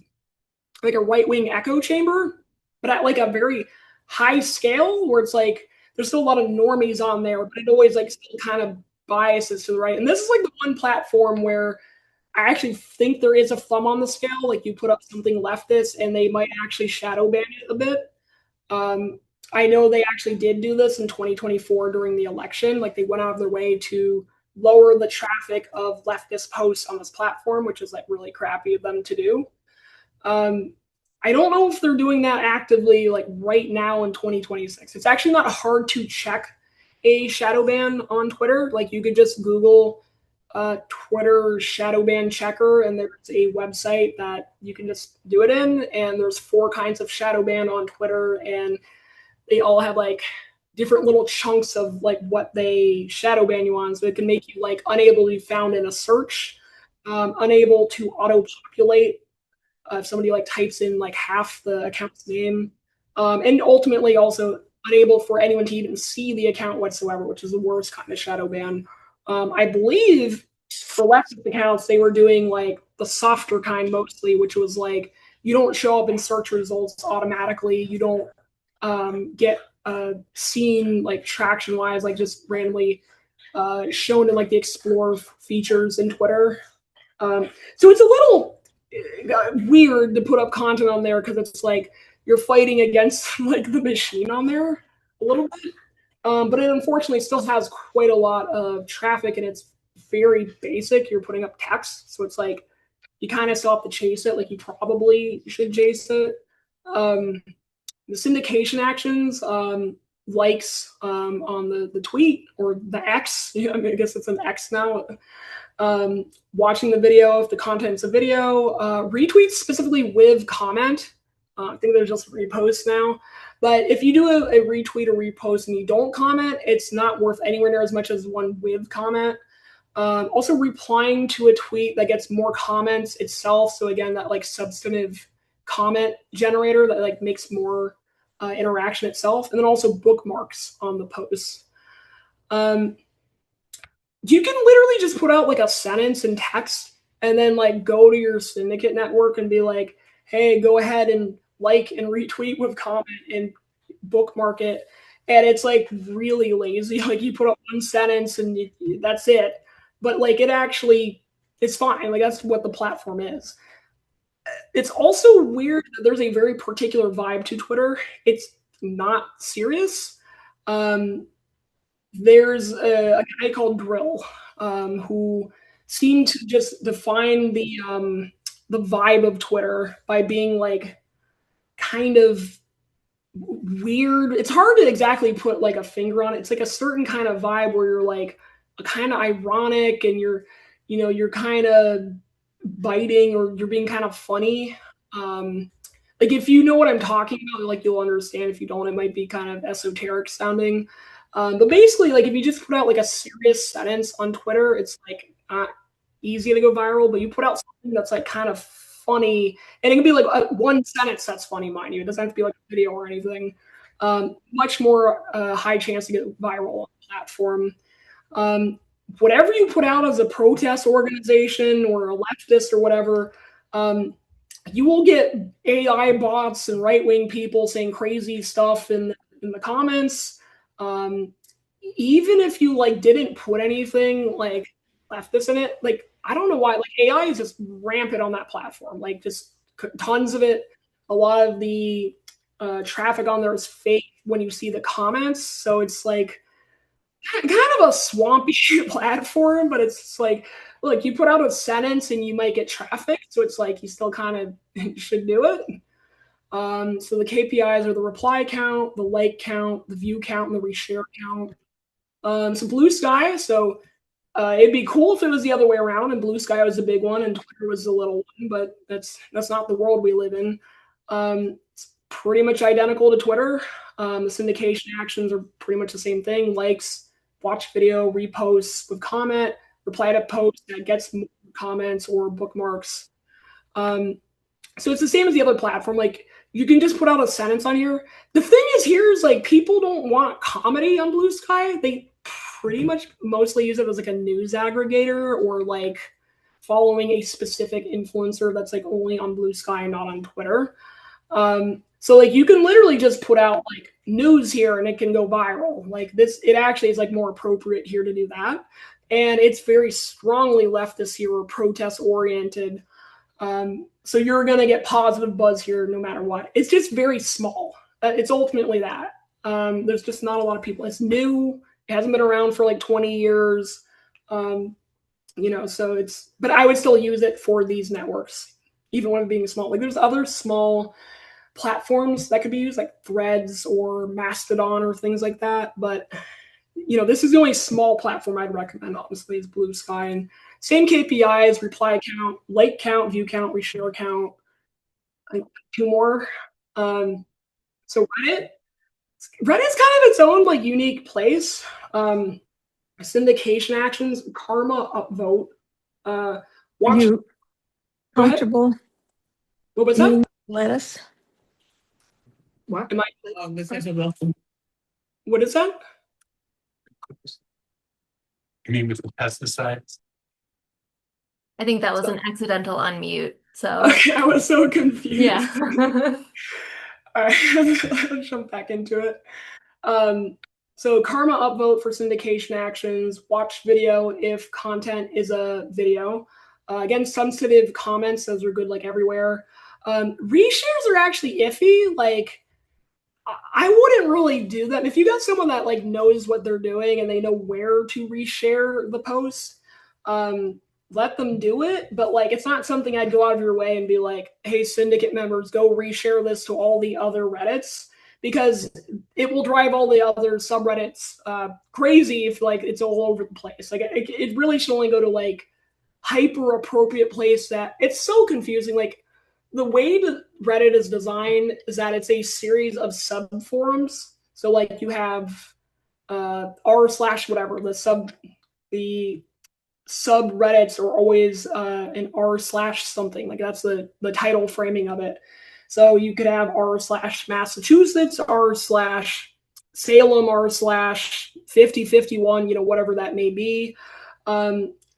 like a right wing echo chamber, but at like a very high scale where it's like there's still a lot of normies on there, but it always like still kind of biases to the right. And this is like the one platform where I actually think there is a thumb on the scale. Like you put up something leftist and they might actually shadow ban it a bit. Um, I know they actually did do this in 2024 during the election. Like they went out of their way to lower the traffic of leftist posts on this platform, which is like really crappy of them to do. Um, I don't know if they're doing that actively like right now in 2026. It's actually not hard to check a shadow ban on Twitter. Like you could just Google Twitter shadow ban checker, and there's a website that you can just do it in. And there's 4 kinds of shadow ban on Twitter, and they all have like different little chunks of like what they shadow ban you on. So it can make you like unable to be found in a search, unable to auto populate if somebody like types in like half the account's name, and ultimately also unable for anyone to even see the account whatsoever, which is the worst kind of shadow ban. I believe for Lexus accounts, they were doing like the softer kind mostly, which was like you don't show up in search results automatically. You don't get seen like traction wise, like just randomly shown in like the explore features in Twitter. So it's a little weird to put up content on there because it's like you're fighting against like the machine on there a little bit. But it unfortunately still has quite a lot of traffic and it's very basic. You're putting up text, so it's like you kind of still have to chase it. Like you probably should chase it. The syndication actions, likes on the tweet or the X. I mean, I guess it's an X now. Watching the video if the content's a video, retweets specifically with comment. I think they're just reposts now. But if you do a retweet or repost and you don't comment, it's not worth anywhere near as much as one with comment. Also replying to a tweet that gets more comments itself. So again, that like substantive comment generator that like makes more interaction itself. And then also bookmarks on the posts. You can literally just put out like a sentence in text and then like go to your syndicate network and be like, hey, go ahead and like and retweet with comment and bookmark it. And it's like really lazy. Like you put up one sentence and that's it. But like it actually it's fine. Like that's what the platform is. It's also weird that there's a very particular vibe to Twitter. It's not serious. There's a guy called Drill who seemed to just define the vibe of Twitter by being like kind of weird. It's hard to exactly put like a finger on it. It's like a certain kind of vibe where you're like kind of ironic and you're kind of biting or you're being kind of funny. Like if you know what I'm talking about, like you'll understand. If you don't, it might be kind of esoteric sounding. But basically, like if you just put out like a serious sentence on Twitter, it's like not easy to go viral. But you put out something that's like kind of funny, and it can be like one sentence that's funny, mind you. It doesn't have to be like a video or anything. Much more high chance to get viral on the platform. Whatever you put out as a protest organization or a leftist or whatever, you will get AI bots and right wing people saying crazy stuff in the comments. Even if you like didn't put anything like leftist in it, like I don't know why, like AI is just rampant on that platform, like just tons of it. A lot of the traffic on there is fake when you see the comments, so it's like kind of a swampy platform, but it's like, look, you put out a sentence and you might get traffic, so it's like you still kind of should do it. So the KPIs are the reply count, the like count, the view count, and the reshare count. So Blue Sky, so it'd be cool if it was the other way around and Blue Sky was the big one and Twitter was the little one, but that's not the world we live in. It's pretty much identical to Twitter. The syndication actions are pretty much the same thing: likes, watch video, reposts with comment, reply to post that gets more comments or bookmarks. So it's the same as the other platform. Like you can just put out a sentence on here. The thing is here is like people don't want comedy on Blue Sky. They pretty much mostly use it as like a news aggregator or like following a specific influencer that's like only on Blue Sky and not on Twitter. So like you can literally just put out like news here and it can go viral. Like this, it actually is like more appropriate here to do that. And it's very strongly leftist here or protest oriented. So you're going to get positive buzz here no matter what. It's just very small. It's ultimately that. There's just not a lot of people. It's new. It hasn't been around for like 20 years. So but I would still use it for these networks, even when being small. Like there's other small platforms that could be used, like Threads or Mastodon or things like that. But this is the only small platform I'd recommend, honestly, is Blue Sky. And same KPIs: reply count, like count, view count, reshare count. I think two more. So Reddit's kind of its own like unique place. Syndication actions, karma, upvote. Are you Go ahead. comfortable What was eating that? lettuce? What am I? What is that? You mean with the pesticides? I think that was an accidental unmute. So Okay, I was so confused. yeah. All right, let's jump back into it. So karma upvote for syndication actions, watch video if content is a video. Again, sensitive comments, those are good like everywhere. Reshares are actually iffy. Like, I wouldn't really do that. If you got someone that like knows what they're doing and they know where to reshare the post, let them do it. But like, it's not something I'd go out of your way and be like, "Hey, syndicate members, go reshare this to all the other Reddits," because it will drive all the other subreddits crazy if like it's all over the place. Like, it really should only go to like hyper appropriate place that it's so confusing. Like the way that Reddit is designed is that it's a series of sub forums. So like you have r slash whatever the subreddits are always an r slash something, like that's the title framing of it. So you could have r slash Massachusetts, r slash Salem, r slash 5051, whatever that may be.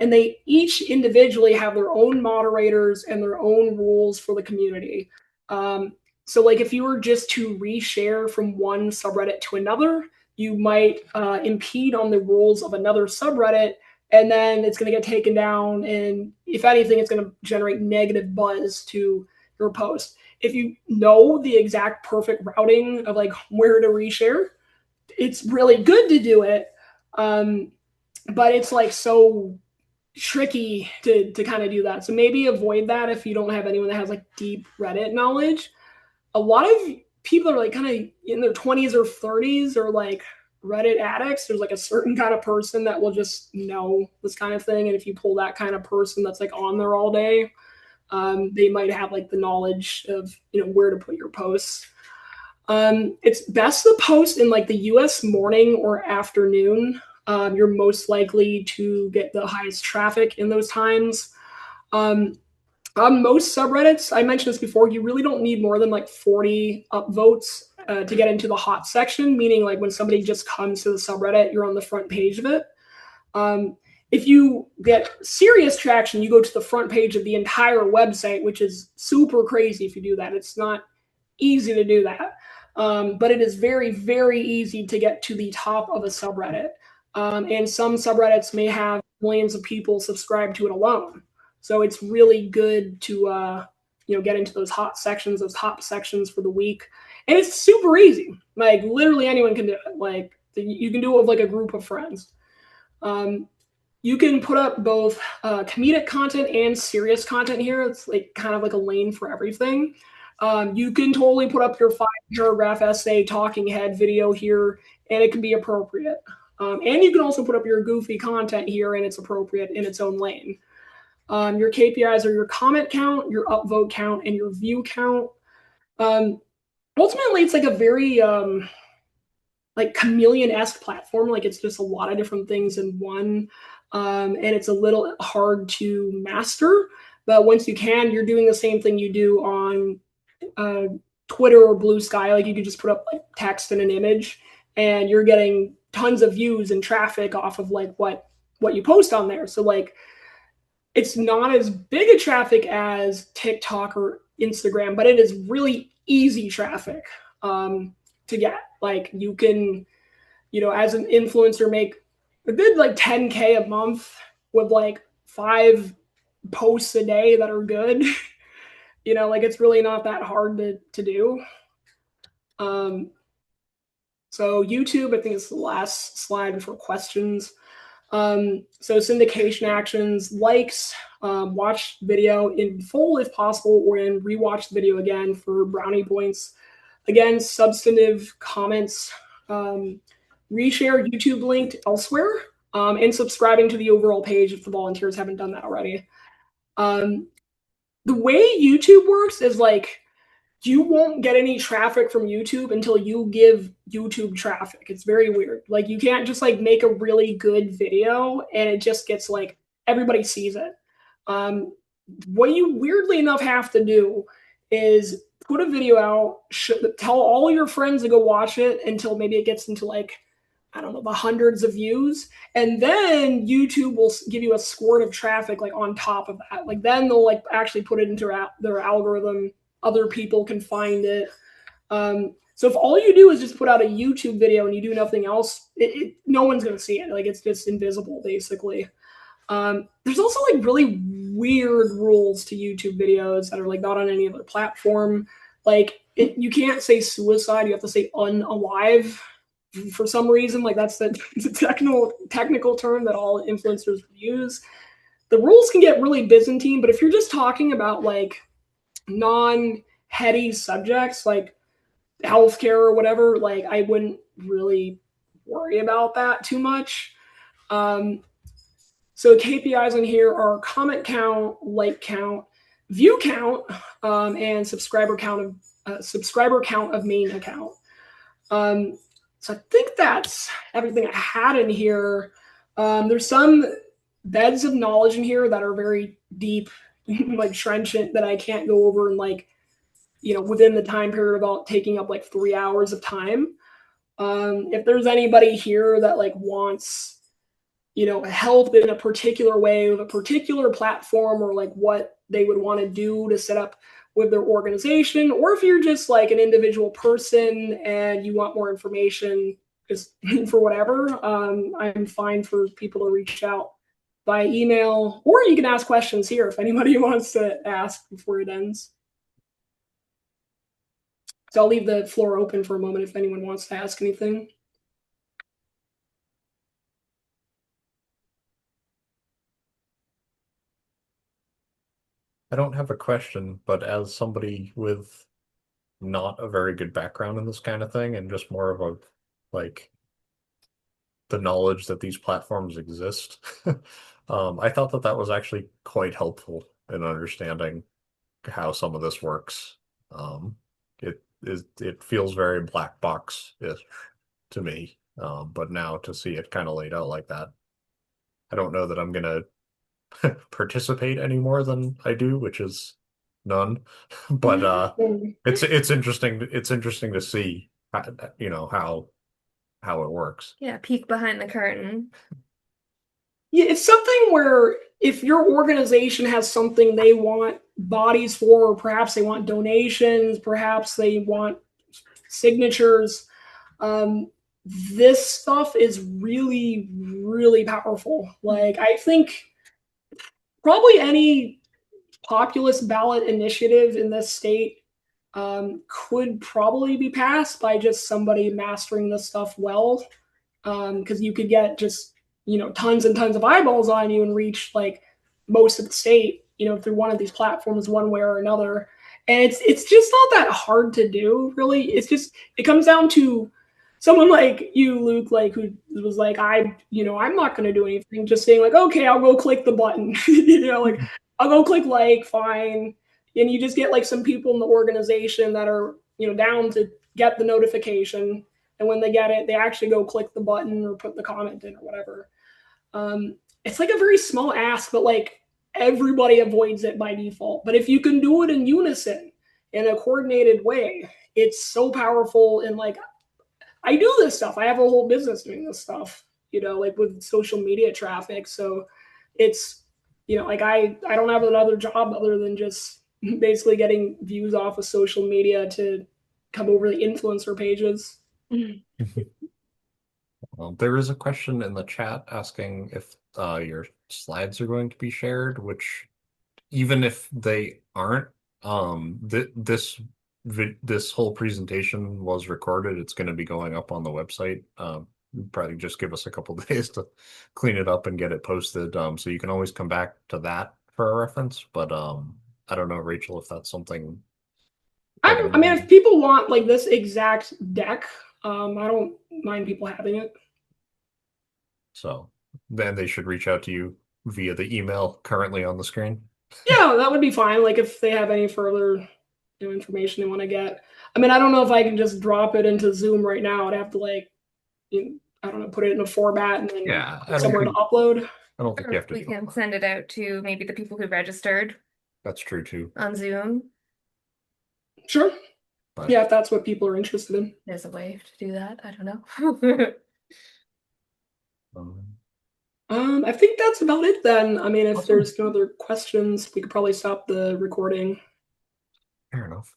And they each individually have their own moderators and their own rules for the community. So like if you were just to reshare from one subreddit to another, you might impede on the rules of another subreddit, and then it's going to get taken down. And if anything, it's going to generate negative buzz to your post. If you know the exact perfect routing of like where to reshare, it's really good to do it. But it's like so tricky to kind of do that. So maybe avoid that if you don't have anyone that has like deep Reddit knowledge. A lot of people are like kind of in their 20s or 30s or like Reddit addicts. There's like a certain kind of person that will just know this kind of thing. And if you pull that kind of person that's like on there all day, they might have like the knowledge of, where to put your posts. It's best to post in like the US morning or afternoon. You're most likely to get the highest traffic in those times. On most subreddits, I mentioned this before, you really don't need more than like 40 upvotes to get into the hot section, meaning like when somebody just comes to the subreddit, you're on the front page of it. If you get serious traction, you go to the front page of the entire website, which is super crazy if you do that. It's not easy to do that. But it is very, very easy to get to the top of a subreddit. And some subreddits may have millions of people subscribed to it alone. So it's really good to get into those hot sections, those top sections for the week. And it's super easy. Like literally anyone can do it. Like you can do it with like a group of friends. You can put up both comedic content and serious content here. It's like kind of like a lane for everything. You can totally put up your 5-paragraph essay talking head video here, and it can be appropriate. And you can also put up your goofy content here, and it's appropriate in its own lane. Your KPIs are your comment count, your upvote count, and your view count. Ultimately, it's like a very like chameleon-esque platform. Like it's just a lot of different things in one, and it's a little hard to master. But once you can, you're doing the same thing you do on Twitter or Blue Sky. Like you could just put up like text and an image, and you're getting tons of views and traffic off of like what you post on there. So like it's not as big a traffic as TikTok or Instagram, but it is really easy traffic to get. Like you can, as an influencer, make a good like 10K a month with like 5 posts a day that are good. Like it's really not that hard to do. So YouTube, I think it's the last slide for questions. So syndication actions, likes, watch video in full if possible, or then rewatch the video again for brownie points. Again, substantive comments, reshare YouTube linked elsewhere, and subscribing to the overall page if the volunteers haven't done that already. The way YouTube works is like you won't get any traffic from YouTube until you give YouTube traffic. It's very weird. Like you can't just like make a really good video and it just gets like everybody sees it. What you weirdly enough have to do is put a video out, tell all your friends to go watch it until maybe it gets into like, I don't know, the hundreds of views. And then YouTube will give you a squirt of traffic like on top of that. Like then they'll like actually put it into their algorithm. Other people can find it. So if all you do is just put out a YouTube video and you do nothing else, no one's going to see it. Like it's just invisible basically. There's also like really weird rules to YouTube videos that are like not on any other platform. Like you can't say suicide, you have to say unalive for some reason. Like that's the technical term that all influencers use. The rules can get really Byzantine, but if you're just talking about like non-heady subjects like healthcare or whatever, like I wouldn't really worry about that too much. So KPIs on here are comment count, like count, view count, and subscriber count of main account. So I think that's everything I had in here. There's some beds of knowledge in here that are very deep, like trenchant, that I can't go over in like, within the time period about taking up like 3 hours of time. If there's anybody here that like wants help in a particular way with a particular platform or like what they would want to do to set up with their organization, or if you're just like an individual person and you want more information just for whatever, I'm fine for people to reach out by email, or you can ask questions here if anybody wants to ask before it ends. So I'll leave the floor open for a moment if anyone wants to ask anything. I don't have a question, but as somebody with not a very good background in this kind of thing and just more of a like the knowledge that these platforms exist, I thought that that was actually quite helpful in understanding how some of this works. It feels very black box-ish to me, but now to see it kind of laid out like that, I don't know that I'm gonna participate any more than I do, which is none. But it's interesting. It's interesting to see, how it works. Yeah, peek behind the curtain. Yeah, it's something where if your organization has something they want bodies for, or perhaps they want donations, perhaps they want signatures, this stuff is really, really powerful. Like, I think probably any populist ballot initiative in this state could probably be passed by just somebody mastering this stuff well, because you could get just tons and tons of eyeballs on you and reach like most of the state through one of these platforms one way or another. And it's just not that hard to do, really. It comes down to someone like you, Luke, like who was like, I'm not going to do anything, just saying like, okay, I'll go click the button. Like I'll go click like, fine. And you just get like some people in the organization that are down to get the notification, and when they get it, they actually go click the button or put the comment in or whatever. It's like a very small ask, but like everybody avoids it by default. But if you can do it in unison in a coordinated way, it's so powerful. And like I do this stuff. I have a whole business doing this stuff, like with social media traffic. So it's, like I don't have another job other than just basically getting views off of social media to come over the influencer pages. There is a question in the chat asking if your slides are going to be shared, which even if they aren't, this whole presentation was recorded. It's going to be going up on the website. Probably just give us a couple days to clean it up and get it posted. So you can always come back to that for a reference. But I don't know, Rachel, if that's something. I mean, if people want like this exact deck, I don't mind people having it. So then they should reach out to you via the email currently on the screen. Yeah, that would be fine. Like if they have any further information they want to get. I mean, I don't know if I can just drop it into Zoom right now. I'd have to like, I don't know, put it in a format and then somewhere to upload. I don't think you have to. We can send it out to maybe the people who registered. That's true too. On Zoom. Sure. But Yeah, if that's what people are interested in. There's a way to do that. I don't know. um, I think that's about it then. I mean, if Awesome. there's no other questions, we could probably stop the recording. fair enough.